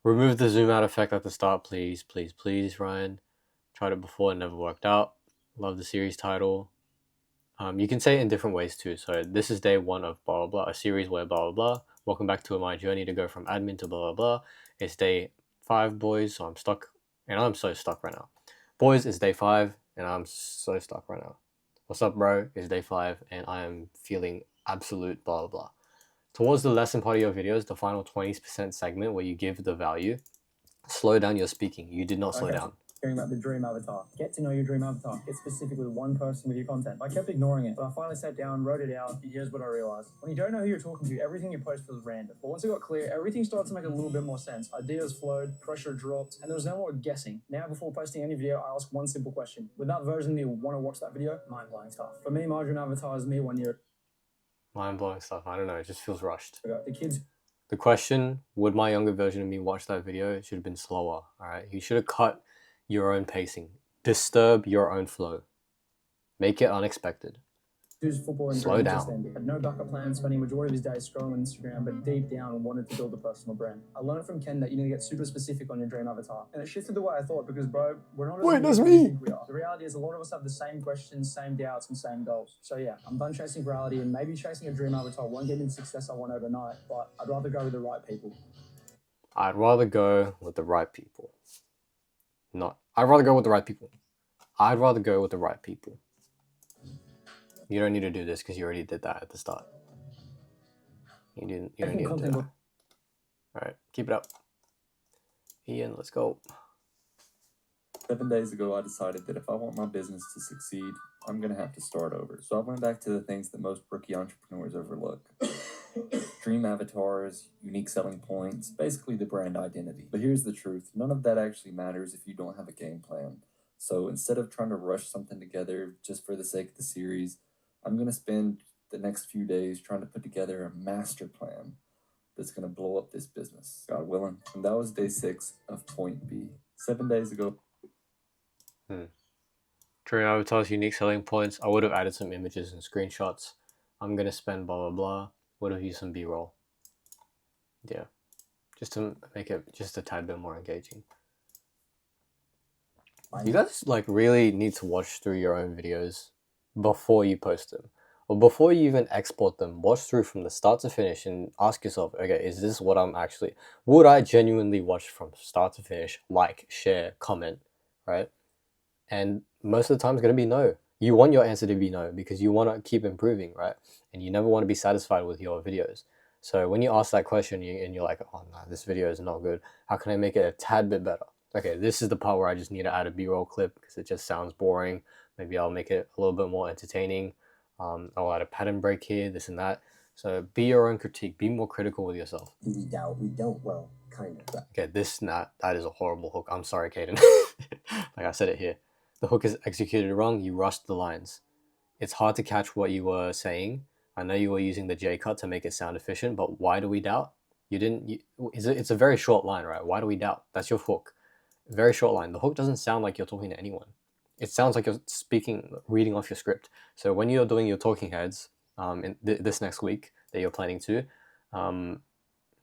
Remove the zoom out effect at the start, please, please, please, Ryan. Tried it before, it never worked out. Love the series title. You can say it in different ways too. So this is day 1 of blah, blah, blah, a series where blah, blah, blah. Welcome back to my journey to go from admin to blah, blah, blah. It's day 5, boys, so I'm stuck, and I'm so stuck right now. Boys, it's day 5, and I'm so stuck right now. What's up, bro? It's day 5, and I am feeling absolute blah, blah, blah. Towards the lesson part of your videos, the final 20% segment where you give the value, slow down your speaking. You did not slow down. Hearing about the dream avatar. Get to know your dream avatar. Get specific with one person with your content. I kept ignoring it, but I finally sat down, wrote it out, and here's what I realized. When you don't know who you're talking to, everything you post feels random. But once it got clear, everything started to make a little bit more sense. Ideas flowed, pressure dropped, and there was no more guessing. Now, before posting any video, I ask one simple question. Would that version of me want to watch that video? Mind-blowing stuff. For me, my dream avatar is me 1 year. Mind-blowing stuff. I don't know. It just feels rushed. The kids. The question, would my younger version of me watch that video? It should have been slower. All right. You should have cut your own pacing. Disturb your own flow. Make it unexpected. Who's football and slow down. Had no backup plan, spending majority of his days scrolling on Instagram, but deep down wanted to build a personal brand. I learned from Ken that you need to get super specific on your dream avatar, and it shifted the way I thought because, bro, we're not as Wait, that's we me. think we are. The reality is, a lot of us have the same questions, same doubts, and same goals. So yeah, I'm done chasing virality, and maybe chasing a dream avatar won't get me the success I want overnight, but I'd rather go with the right people. I'd rather go with the right people. I'd rather go with the right people. I'd rather go with the right people. You don't need to do this because you already did that at the start. You don't need to do that. Alright, keep it up. Ian, let's go. 7 days ago, I decided that if I want my business to succeed, I'm going to have to start over. So I went back to the things that most rookie entrepreneurs overlook. Dream avatars, unique selling points, basically the brand identity. But here's the truth. None of that actually matters if you don't have a game plan. So instead of trying to rush something together just for the sake of the series, I'm going to spend the next few days trying to put together a master plan that's going to blow up this business, God willing. And that was day 6 of Point B. 7 days ago. Dream avatars, unique selling points. I would have added some images and screenshots. I'm going to spend blah, blah, blah. Would have used some B-roll. Yeah. Just to make it just a tad bit more engaging. You guys like really need to watch through your own videos before you post them. Or before you even export them, watch through from the start to finish and ask yourself, okay, is this what I'm actually... Would I genuinely watch from start to finish, like, share, comment, right? And most of the time it's going to be no. You want your answer to be no because you want to keep improving, right? And you never want to be satisfied with your videos. So when you ask that question and you're like, oh no, this video is not good. How can I make it a tad bit better? Okay, this is the part where I just need to add a B-roll clip because it just sounds boring. Maybe I'll make it a little bit more entertaining. I'll add a pattern break here, this and that. So be your own critique. Be more critical with yourself. Do we doubt? We don't. Well, kind of. Okay, that is a horrible hook. I'm sorry, Caden. Like I said it here. The hook is executed wrong. You rushed the lines. It's hard to catch what you were saying. I know you were using the J cut to make it sound efficient, but why do we doubt? It's a very short line, right? Why do we doubt? That's your hook. Very short line. The hook doesn't sound like you're talking to anyone. It sounds like you're reading off your script. So when you're doing your talking heads, this next week that you're planning to,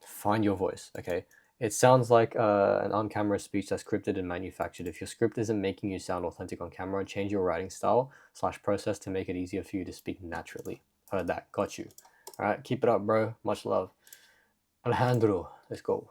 find your voice. Okay, it sounds like an on-camera speech that's scripted and manufactured. If your script isn't making you sound authentic on camera, change your writing style / process to make it easier for you to speak naturally. Heard that? Got you. All right, keep it up, bro. Much love. Alejandro, let's go.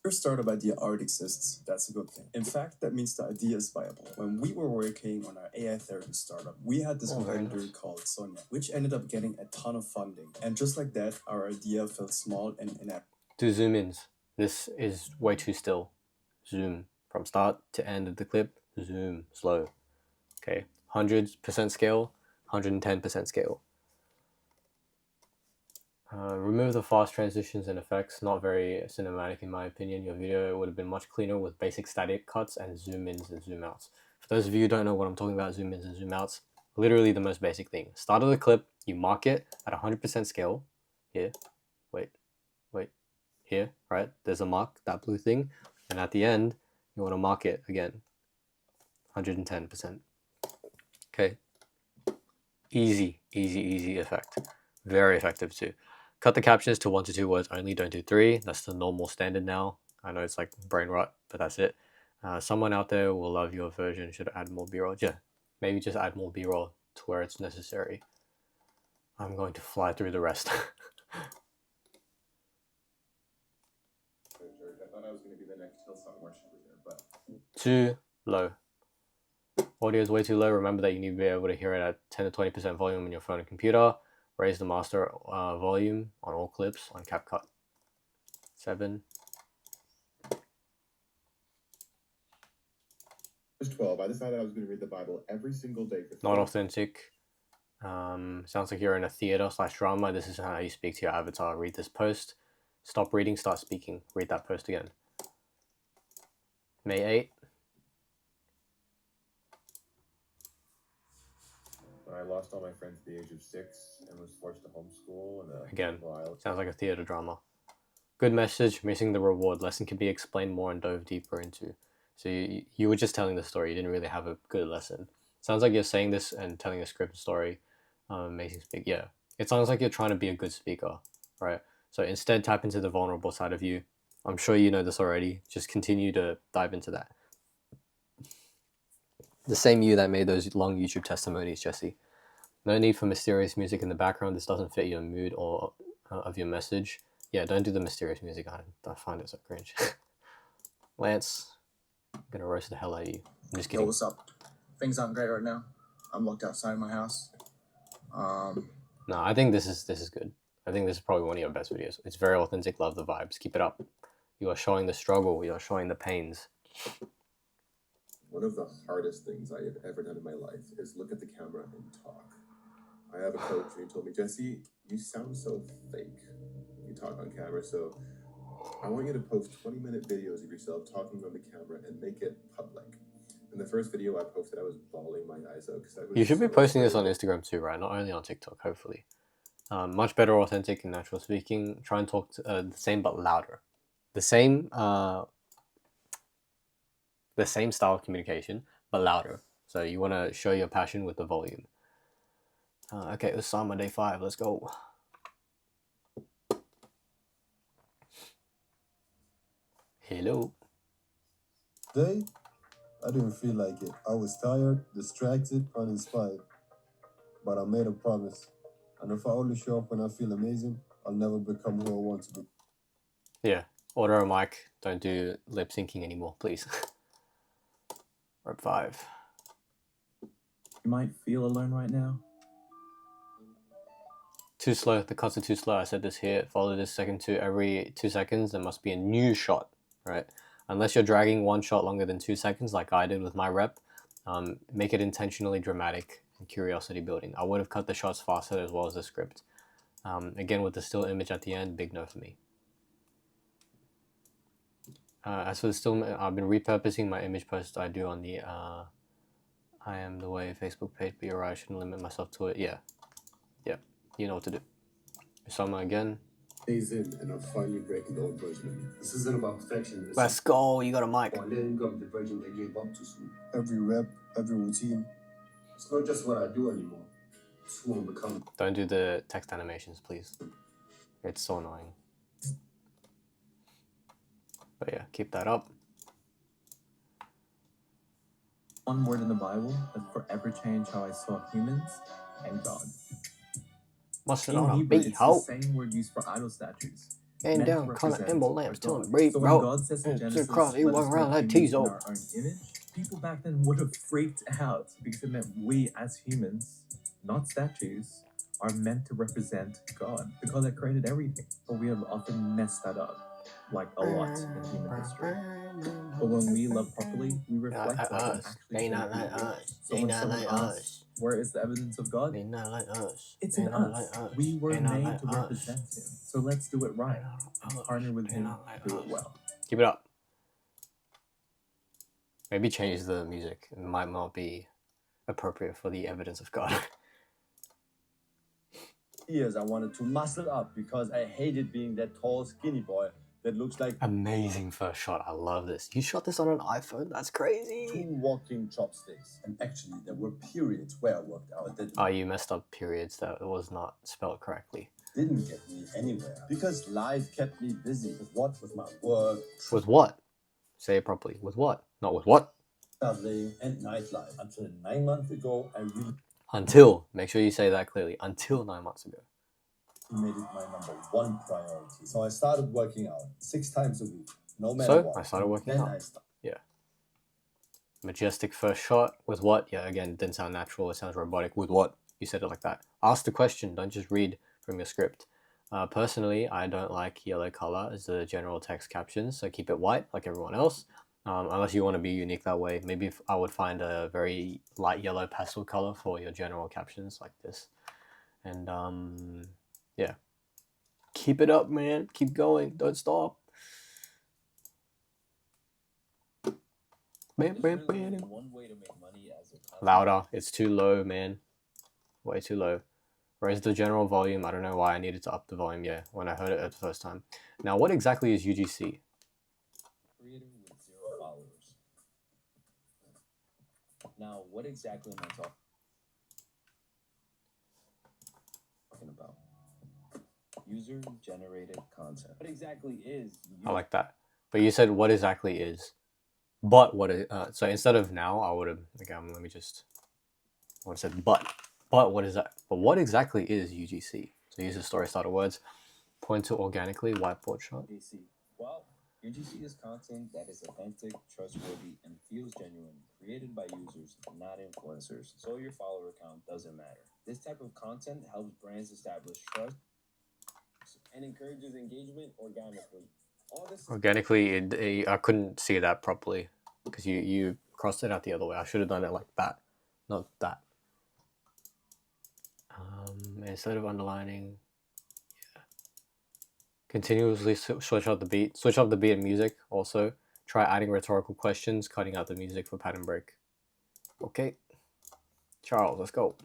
Your startup idea already exists. That's a good thing. In fact, that means the idea is viable. When we were working on our AI therapy startup, we had this vendor called Sonia, which ended up getting a ton of funding. And just like that, our idea felt small and inadequate. Do zoom ins. This is way too still. Zoom from start to end of the clip. Zoom slow. Okay, 100% scale, 110% scale. Remove the fast transitions and effects. Not very cinematic in my opinion. Your video would have been much cleaner with basic static cuts and zoom ins and zoom outs. For those of you who don't know what I'm talking about, zoom ins and zoom outs, literally the most basic thing. Start of the clip, you mark it at 100% scale. Here, wait, here, right? There's a mark, that blue thing. And at the end, you want to mark it again, 110%. Okay. Easy effect. Very effective too. Cut the captions to 1 to 2 words only, don't do 3. That's the normal standard now. I know it's like brain rot, but that's it. Someone out there will love your version. Should add more b-roll. Yeah, maybe just add more b-roll to where it's necessary. I'm going to fly through the rest. I thought I was going to be the next Hillsong worshiper there, but... Too low. Audio is way too low. Remember that you need to be able to hear it at 10 to 20% volume on your phone and computer. Raise the master volume on all clips on CapCut. 7. I was 12. I decided I was going to read the Bible every single day for 3 Not authentic. Sounds like you're in a theater / drama. This is how you speak to your avatar. Read this post. Stop reading, start speaking. Read that post again. May 8. I lost all my friends at the age of 6 and was forced to homeschool. And again, sounds like a theater drama. Good message, missing the reward. Lesson can be explained more and dove deeper into. So you were just telling the story. You didn't really have a good lesson. Sounds like you're saying this and telling a script story. Amazing speak. Yeah, it sounds like you're trying to be a good speaker, right? So instead, tap into the vulnerable side of you. I'm sure you know this already. Just continue to dive into that. The same you that made those long YouTube testimonies, Jesse. No need for mysterious music in the background. This doesn't fit your mood or of your message. Yeah, don't do the mysterious music. I find it so cringe. Lance, I'm gonna roast the hell out of you. I'm just kidding. Yo, what's up? Things aren't great right now. I'm locked outside my house. No, I think this is good. I think this is probably one of your best videos. It's very authentic. Love the vibes. Keep it up. You are showing the struggle. You are showing the pains. one of the hardest things I have ever done in my life is look at the camera and talk. I have a coach and he told me, Jesse, you sound so fake when you talk on camera, so I want you to post 20-minute videos of yourself talking on the camera and make it public. In the first video I posted, I was bawling my eyes out because I was. You should be posting this on Instagram too, right? Not only on TikTok, hopefully. Much better authentic and natural speaking. Try and talk the same but louder. The same style of communication, but louder. So you want to show your passion with the volume. Okay, Osama, day 5. Let's go. Hello. Today, I didn't feel like it. I was tired, distracted, uninspired. But I made a promise. And if I only show up when I feel amazing, I'll never become who I want to be. Yeah, order a mic. Don't do lip syncing anymore, please. Rep 5. You might feel alone right now. Too slow. The cuts are too slow. I said this here. Follow this second to every 2 seconds. There must be a new shot, right? Unless you're dragging one shot longer than 2 seconds, like I did with my rep, make it intentionally dramatic and curiosity building. I would have cut the shots faster as well as the script. Again, with the still image at the end, big no for me. As for the still, I've been repurposing my image posts I do on the I Am The Way Facebook page, but you're right, I shouldn't limit myself to it. Yeah, you know what to do. Osama again. stays in, and I'm finally breaking the old version of me. This isn't about perfection. Let's go. You got a mic. One day become the version they gave up too soon. Every rep, every routine. It's not just what I do anymore. It's who I'm becoming. Don't do the text animations, please. It's so annoying. But yeah, keep that up. One word in the Bible that forever changed how I saw humans and God. Must In on a Hebrew, beat, it's ho. the same word used for idol statues. And meant to down, calling represent emerald lamps, our telling God. breed, So when bro. God says in And Genesis, across, you let walk us around make like humans in Tizo. our own image, people back then would have freaked out because it meant we as humans, not statues, are meant to represent God, the God that created everything. But we have often messed that up, like a lot in human history. But when we love properly, we reflect like like and us. actually They think not who like we are. us. So They when not someone like asks, us. where is the evidence of God? They not like us. It's They in not us. like us. We were They not made like to us. represent Him. So let's do it right. Partner with They Him, not like do us. it well. Keep it up. Maybe change the music. It might not be appropriate for the evidence of God. Years I wanted to muscle up because I hated being that tall, skinny boy that looks like Amazing first shot. I love this. You shot this on an iPhone? That's crazy. 2 walking chopsticks. And actually, there were periods where I worked out that Oh, you messed up periods. That was not spelled correctly. didn't get me anywhere because life kept me busy with what? With my work, With what? Say it properly. With what? Not with what? traveling, and nightlife. Until 9 months ago, I really Until. Make sure you say that clearly. Until 9 months ago. made it my #1 priority. So I started working out 6 times a week, no matter So, what. I started working Then out. Yeah. Majestic first shot. With what? Yeah, again, it didn't sound natural. It sounds robotic. With what? You said it like that. Ask the question. Don't just read from your script. Personally, I don't like yellow color as the general text captions, so keep it white like everyone else. Unless you want to be unique that way. Maybe I would find a very light yellow pastel color for your general captions like this. And yeah. Keep it up, man. Keep going. Don't stop. One way to make money as a Louder. It's too low, man. Way too low. Raise the general volume. I don't know why I needed to up the volume, yeah, when I heard it at the first time. Now, what exactly is UGC? creator with 0 followers. Now, what exactly am I talking about? User-generated content. What exactly is I like that. But you said what exactly is. But what is... so instead of now, I would have... Okay, let me just... I would have said but. But what is that? But what exactly is UGC? So use the story starter words. Point to organically, whiteboard shot. UGC? Well, UGC is content that is authentic, trustworthy, and feels genuine, created by users, not influencers. So your follower count doesn't matter. This type of content helps brands establish trust and encourages engagement organically. All this Organically, I couldn't see that properly because you crossed it out the other way. I should have done it like that, not that. Instead of underlining, yeah. Continuously switch up the beat. Switch up the beat and music. Also, try adding rhetorical questions, cutting out the music for pattern break. Okay, Charles, let's go.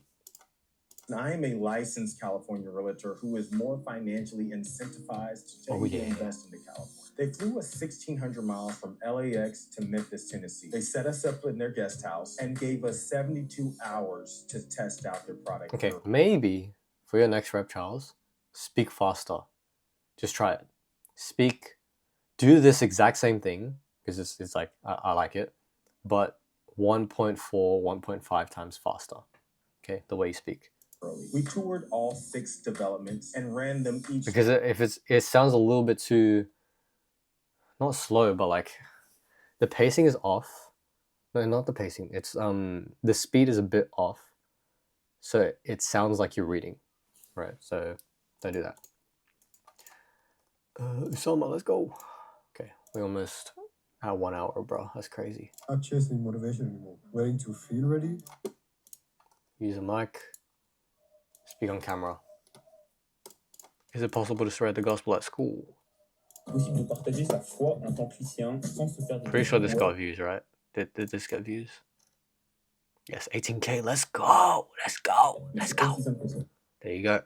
I am a licensed California realtor who is more financially incentivized to invest into California. They flew us 1,600 miles from LAX to Memphis, Tennessee. They set us up in their guest house and gave us 72 hours to test out their product. Okay, maybe for your next rep, Charles, speak faster. Just try it. Speak. Do this exact same thing because it's like I like it, but 1.4, 1.5 times faster. Okay, the way you speak. We toured all 6 developments and ran them each. Because if it sounds a little bit too, not slow, but like the pacing is off. No, not the pacing. It's the speed is a bit off, so it sounds like you're reading, right? So don't do that. Usama, let's go. Okay, we almost at 1 hour, bro. That's crazy. Not chasing motivation anymore. Waiting to feel ready. Use a mic. Speak on camera. Is it possible to spread the gospel at school? Possible de partager sa foi en tant chrétien sans se faire Pretty sure this got views, right? Did this get views? Yes, 18K. Let's go. Let's go. Let's go. There you go.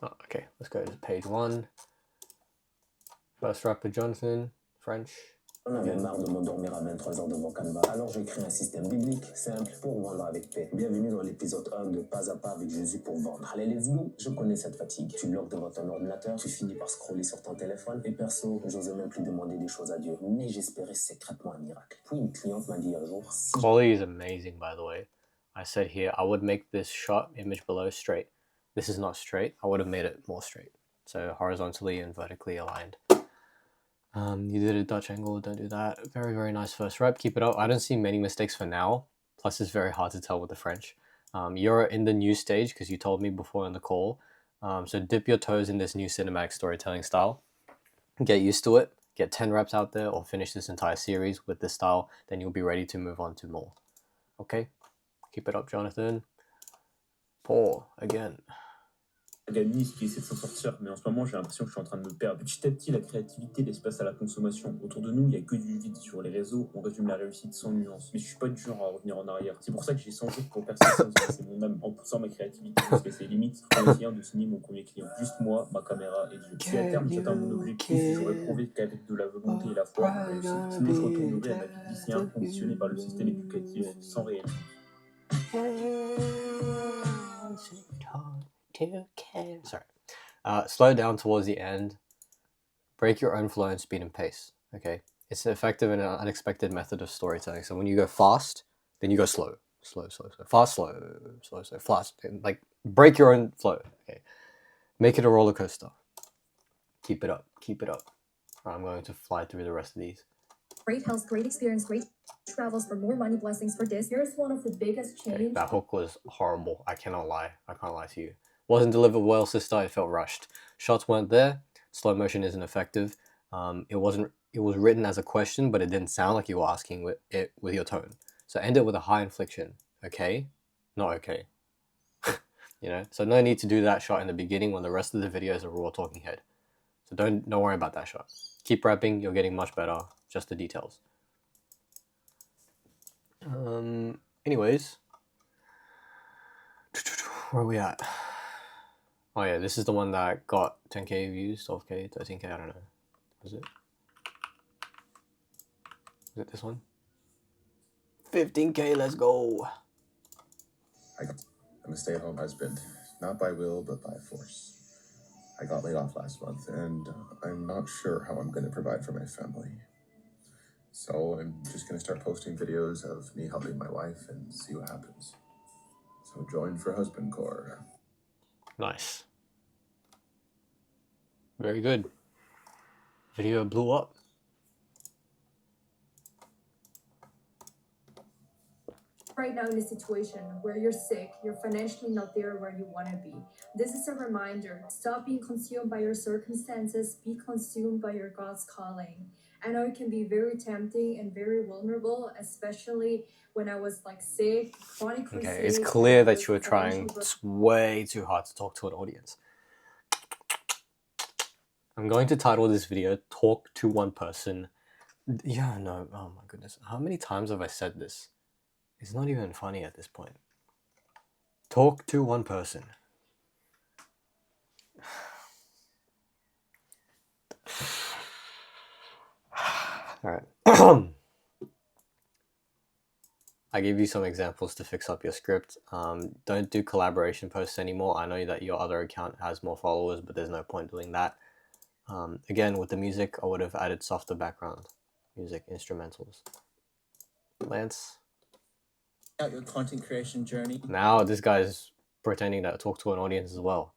Oh, okay, let's go to page 1. First rapper Jonathan, French. J'en avais marre de m'endormir à 23h devant Canva. Alors j'ai créé un système biblique simple pour vendre avec paix. Bienvenue dans l'épisode 1 de Pas à Pas avec Jésus pour vendre. Allez, let's go. Je connais cette fatigue. Tu bloques devant ton ordinateur, tu finis par scroller sur ton téléphone. Et perso, j'osais même plus demander des choses à Dieu. Mais j'espérais secrètement un miracle. Puis une cliente m'a dit un jour... Quality is amazing, by the way. I said here, I would make this shot image below straight. This is not straight. I would have made it more straight. So horizontally and vertically aligned. You did a Dutch angle, don't do that. Very, very nice first rep. Keep it up. I don't see many mistakes for now. Plus, it's very hard to tell with the French. You're in the new stage because you told me before in the call. So dip your toes in this new cinematic storytelling style. Get used to it. Get 10 reps out there or finish this entire series with this style. Then you'll be ready to move on to more. Okay? Keep it up, Jonathan. Paul, again. Organisme qui essaie de s'en sortir, mais en ce moment j'ai l'impression que je suis en train de me perdre. Petit à petit, la créativité laisse place à la consommation. Autour de nous, il n'y a que du vide. Sur les réseaux, on résume la réussite sans nuance. Mais je suis pas du genre à revenir en arrière. C'est pour ça que j'ai 100 jours pour percer sans passer mon âme, en poussant ma créativité jusqu'à ses limites, en essayant de signer mon premier client. Juste moi, ma caméra et Dieu. Si à terme j'atteins mon objectif, j'aurais prouvé qu'avec de la volonté et la foi, on réussit. Sinon, je retournerai à ma vie lycéen conditionné par le système éducatif sans réel. Sorry. Slow down towards the end. Break your own flow and speed and pace. Okay, it's an effective and an unexpected method of storytelling. So when you go fast, then you go slow, fast, slow, fast. And like break your own flow. Okay, make it a roller coaster. Keep it up. Keep it up. I'm going to fly through the rest of these. Great health, great experience, great travels for more money, blessings for this. Here's one of the biggest changes. Okay, that hook was horrible. I cannot lie. I can't lie to you. Wasn't delivered well, sister. It felt rushed. Shots weren't there. Slow motion isn't effective. It was written as a question, but it didn't sound like you were asking with your tone. So end it with a high inflection. Okay? Not okay. You know? So no need to do that shot in the beginning when the rest of the video is a raw talking head. So don't worry about that shot. Keep rapping. You're getting much better. Just the details. Anyways. Where are we at? Oh yeah, this is the one that got 10k views, 12k, 13k, I don't know. Was it? Is it this one? 15k, let's go! I'm a stay-at-home husband, not by will, but by force. I got laid off last month, and I'm not sure how I'm going to provide for my family. So I'm just going to start posting videos of me helping my wife and see what happens. So join for Husband Corps. Nice. Very good. Video blew up. Right now in a situation where you're sick, you're financially not there where you want to be. This is a reminder. Stop being consumed by your circumstances. Be consumed by your God's calling. I know it can be very tempting and very vulnerable, especially when I was like sick, chronically sick. Okay, it's clear that you were trying way too hard to talk to an audience. I'm going to title this video, Talk to One Person. Yeah, no, oh my goodness. How many times have I said this? It's not even funny at this point. Talk to one person. Alright. I gave you some examples to fix up your script. Don't do collaboration posts anymore. I know that your other account has more followers, but there's no point doing that. Again, with the music, I would have added softer background music, instrumentals. Lance? Out your content creation journey. Now this guy's pretending to talk to an audience as well.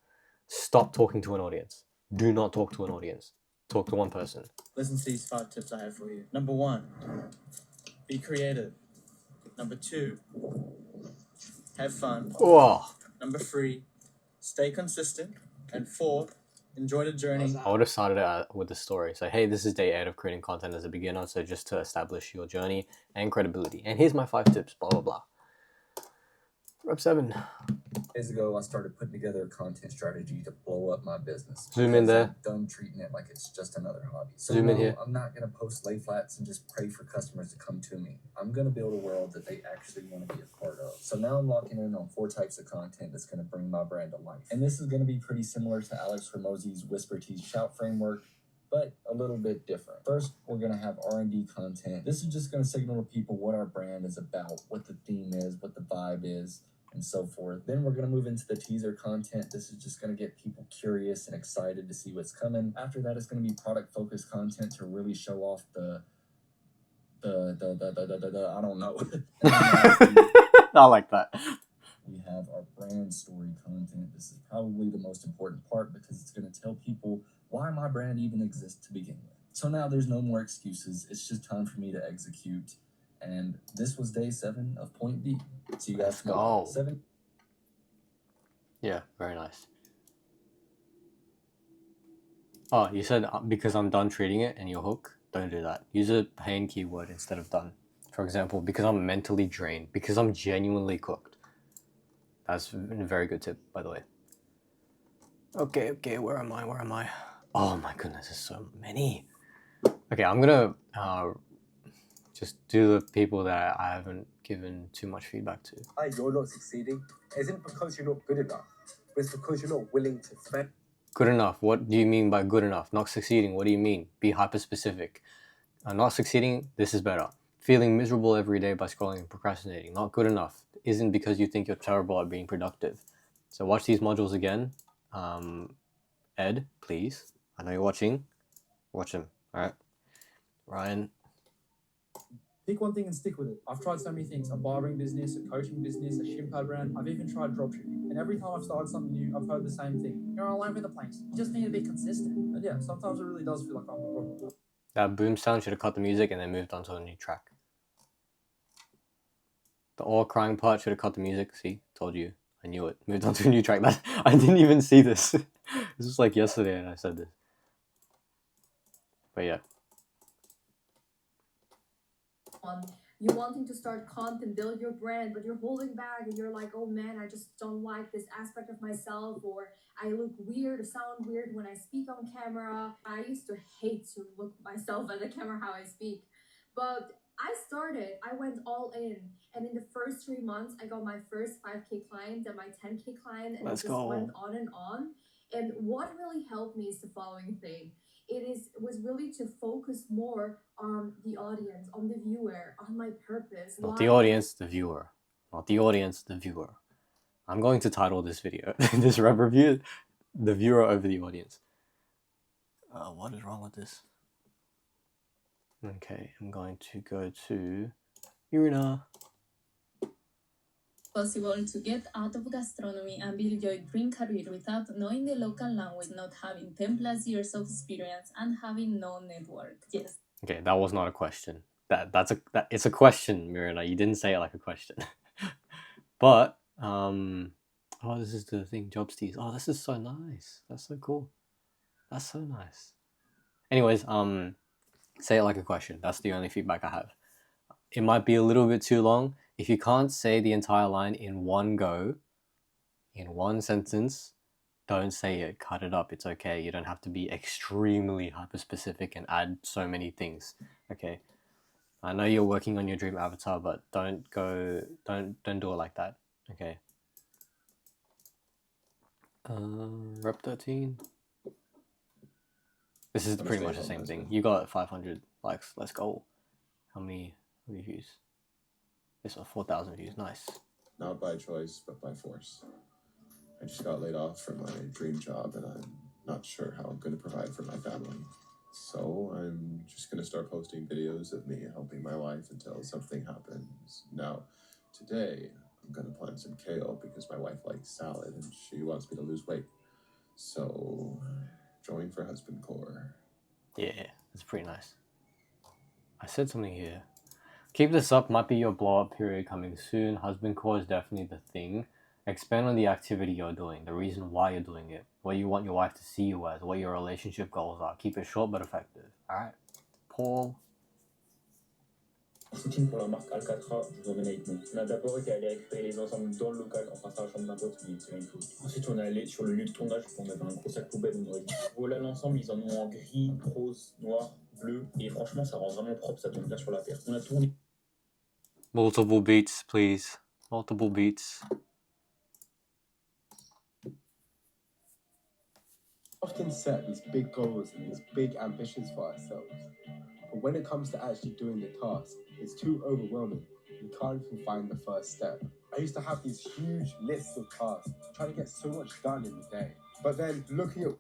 Stop talking to an audience. Do not talk to an audience. Talk to one person. Listen to these 5 tips I have for you. Number 1, be creative. Number 2, have fun. Whoa. Number 3, stay consistent. And 4, enjoy the journey. I would have started out with the story. So, hey, this is day 8 of creating content as a beginner. So just to establish your journey and credibility. And here's my 5 tips, blah, blah, blah. Rep 7. Days ago, I started putting together a content strategy to blow up my business. Zoom in there. I'm done treating it like it's just another hobby. So Zoom in no, here. I'm not going to post lay flats and just pray for customers to come to me. I'm going to build a world that they actually want to be a part of. So now I'm locking in on 4 types of content that's going to bring my brand to life. And this is going to be pretty similar to Alex Hormozi's Whisper Tease Shout framework, but a little bit different. First, we're going to have R&D content. This is just going to signal to people what our brand is about, what the theme is, what the vibe is, and so forth. Then we're going to move into the teaser content. This is just going to get people curious and excited to see what's coming. After that, it's going to be product-focused content to really show off the I don't know. I like that. We have our brand story content. This is probably the most important part because it's going to tell people why my brand even exists to begin with. So now there's no more excuses. It's just time for me to execute. And this was day 7 of Point B. See you guys tomorrow. 7. Yeah, very nice. Oh, you said because I'm done treating it and your hook? Don't do that. Use a pain keyword instead of done. For example, because I'm mentally drained, because I'm genuinely cooked. That's a very good tip, by the way. Okay, where am I? Oh my goodness, there's so many. Okay, I'm gonna just do the people that I haven't given too much feedback to. Hey, you're not succeeding. It isn't because you're not good enough, but it's because you're not willing to fail. Good enough. What do you mean by good enough? Not succeeding. What do you mean? Be hyper-specific. Not succeeding. This is better. Feeling miserable every day by scrolling and procrastinating. Not good enough. Isn't because you think you're terrible at being productive. So watch these modules again. Ed, please. I know you're watching. Watch them. All right. Ryan. Pick one thing and stick with it. I've tried so many things: a barbering business, a coaching business, a shin pad brand. I've even tried dropshipping. And every time I've started something new, I've heard the same thing: you're all over the place. You just need to be consistent. And yeah, sometimes it really does feel like I'm the problem. That boom sound should have cut the music and then moved on to a new track. The all crying part should have cut the music. See, told you. I knew it. Moved on to a new track. I didn't even see this. This was like yesterday and I said this. But yeah. You wanting to start content, build your brand, but you're holding back and you're like, oh man, I just don't like this aspect of myself, or I look weird or sound weird when I speak on camera. I used to hate to look myself at the camera how I speak, but I went all in, and in the first 3 months I got my first 5K client and my 10K client, and Let's it just go. went on and on. And what really helped me is the following thing. Was really to focus more on the audience, on the viewer, on my purpose. Not the audience, the viewer. Not the audience, the viewer. I'm going to title this video, this rep review, the viewer over the audience. What is wrong with this? Okay, I'm going to go to Irina. Possible to get out of gastronomy and build your dream career without knowing the local language, not having 10 plus years of experience, and having no network. Yes. Okay, that was not a question. It's a question, Miranda. You didn't say it like a question. But oh, this is the thing, jobs tease. Oh, this is so nice. That's so cool. That's so nice. Anyways, say it like a question. That's the only feedback I have. It might be a little bit too long. If you can't say the entire line in one go, in one sentence, don't say it. Cut it up. It's okay. You don't have to be extremely hyper-specific and add so many things. Okay. I know you're working on your dream avatar, but don't do it like that. Okay. Rep 13. This is pretty much the same thing. You got 500 likes. Let's go. How many views? This one, 4,000 views. Nice. Not by choice, but by force. I just got laid off from my dream job, and I'm not sure how I'm going to provide for my family. So I'm just going to start posting videos of me helping my wife until something happens. Now, today, I'm going to plant some kale because my wife likes salad, and she wants me to lose weight. So, join for husband core. Yeah, that's pretty nice. I said something here. Keep this up, might be your blow-up period coming soon. Husband core is definitely the thing. Expand on the activity you're doing, the reason why you're doing it, what you want your wife to see you as, what your relationship goals are. Keep it short but effective. Alright. Paul. shooting pour la marque Alcatra, je vous emmène avec nous. On a d'abord été aller récupérer les ensembles dans le local, enfin ça la chambre d'un pote, mais c'est une chose. Ensuite, on est allé sur le lieu de tournage, on avait un gros sac poubelle, on aurait dit. Voilà l'ensemble, ils en ont en gris, rose, noir, bleu, et franchement, ça rend vraiment propre, ça tombe bien sur la paire. On a tourné. Multiple beats, please. Multiple beats. Often set these big goals and these big ambitions for ourselves. But when it comes to actually doing the task, it's too overwhelming. We can't even find the first step. I used to have these huge lists of tasks, trying to get so much done in the day. But then looking at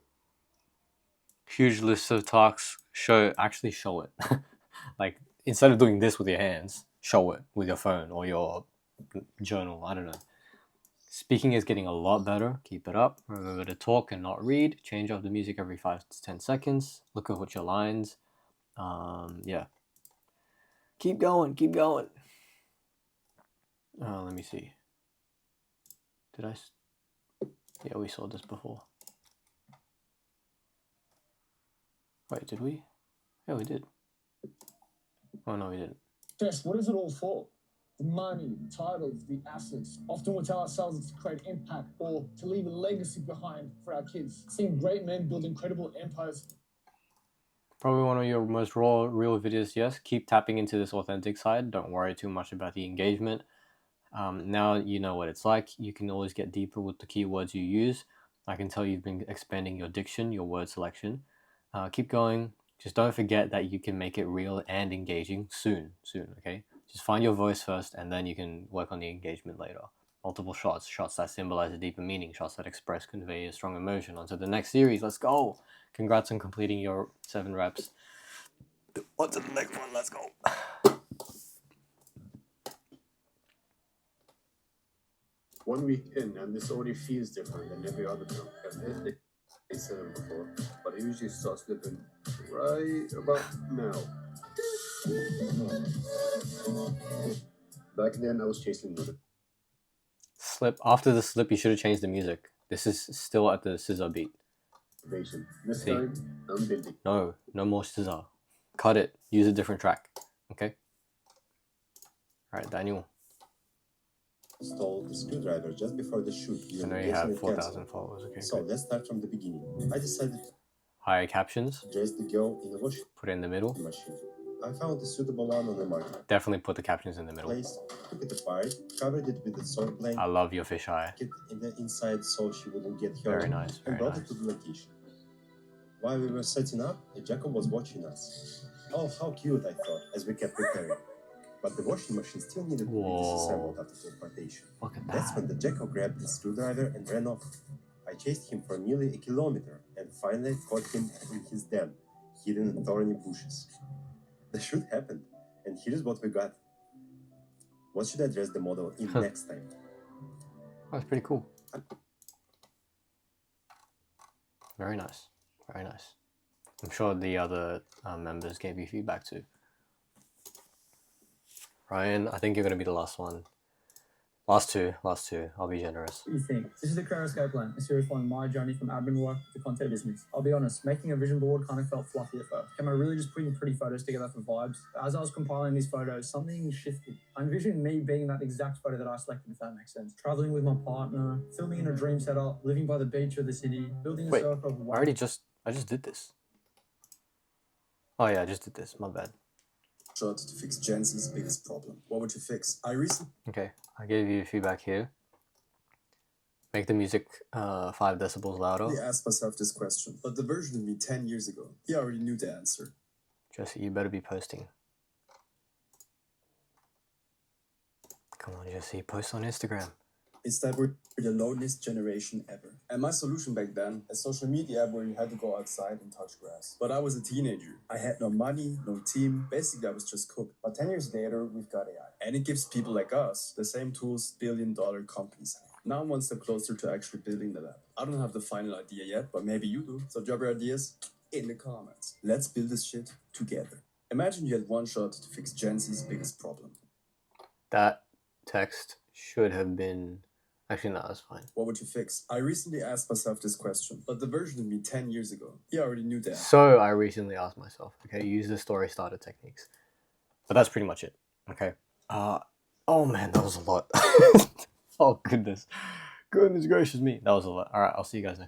Huge list of tasks. Actually show it. Like, instead of doing this with your hands, show it with your phone or your journal. I don't know. Speaking is getting a lot better. Keep it up. Remember to talk and not read. Change up the music every 5 to 10 seconds. Look at what your lines. Yeah. Keep going. Keep going. Let me see. Did I? Yeah, we saw this before. Wait, did we? Yeah, we did. Oh, no, we didn't. Jess, what is it all for? The money, the titles, the assets. Often we tell ourselves it's to create impact or to leave a legacy behind for our kids. Seeing great men build incredible empires. Probably one of your most real videos, yes. Keep tapping into this authentic side. Don't worry too much about the engagement. Now you know what it's like. You can always get deeper with the keywords you use. I can tell you've been expanding your diction, your word selection. Keep going. Just don't forget that you can make it real and engaging soon, okay? Just find your voice first, and then you can work on the engagement later. Multiple shots that symbolize a deeper meaning, shots that express, convey a strong emotion. On to the next series, let's go! Congrats on completing your 7 reps. On to the next one, let's go! One week in, and this already feels different than every other film. I said it before, but I usually start slipping right about now. Back then, I was chasing Slip. After the slip, you should have changed the music. This is still at the scissor beat. motivation. This See? time, I'm building. No more scissor. Cut it. Use a different track. Okay? Alright, Daniel. Installed the screwdriver just before the shoot. I know you have 4,000 followers. Okay, So good. let's start from the beginning. I decided Higher captions. to dress the girl in a washing Put it in the middle. machine. I found a suitable one on the market. Definitely put the captions in the middle. Place, took it apart, covered it with a sword blanket. I love your fisheye. It in the inside so she wouldn't get hurt. Very nice, And very brought nice. it to the location. While we were setting up, a jackal was watching us. Oh, how cute, I thought, as we kept preparing. But the washing machine still needed to be disassembled after teleportation. Look at That's when the jackal grabbed the screwdriver and ran off. I chased him for nearly a kilometer and finally caught him in his den, hidden in thorny bushes. The shoot happened, and here's what we got. What should I dress the model in next time? That's pretty cool. Very nice. Very nice. I'm sure the other members gave you feedback too. Ryan, I think you're going to be the last one. Last two. I'll be generous. What do you think? This is the Career Escape Plan, a series following my journey from admin work to content business. I'll be honest, making a vision board kind of felt fluffy at first. Am I really just putting pretty photos together for vibes? As I was compiling these photos, something shifted. I envisioned me being that exact photo that I selected, if that makes sense. Traveling with my partner, filming in a dream setup, living by the beach of the city, building a Wait, circle of I just did this. Oh yeah, I just did this. My bad. Shot to fix Jensen's biggest problem. What would you fix? I recently Okay, I gave you feedback here. Make the music 5 decibels louder. asked myself this question, but the version of me 10 years ago, he already knew the answer. Jesse, you better be posting. Come on, Jesse, post on Instagram. It's that we're the loneliest generation ever. And my solution back then, a social media app where you had to go outside and touch grass. But I was a teenager. I had no money, no team. Basically, I was just cooked. But 10 years later, we've got AI. And it gives people like us the same tools billion-dollar companies have. Now I'm one step closer to actually building that app. I don't have the final idea yet, but maybe you do. So drop your ideas in the comments. Let's build this shit together. Imagine you had one shot to fix Jensen's biggest problem. That text should have been... Actually, no, that's fine. What would you fix? I recently asked myself this question, but the version of me 10 years ago, he already knew that. So I recently asked myself, okay, use the story starter techniques. But that's pretty much it. Okay. Oh man, that was a lot. Oh goodness. Goodness gracious me. That was a lot. Alright, I'll see you guys next time.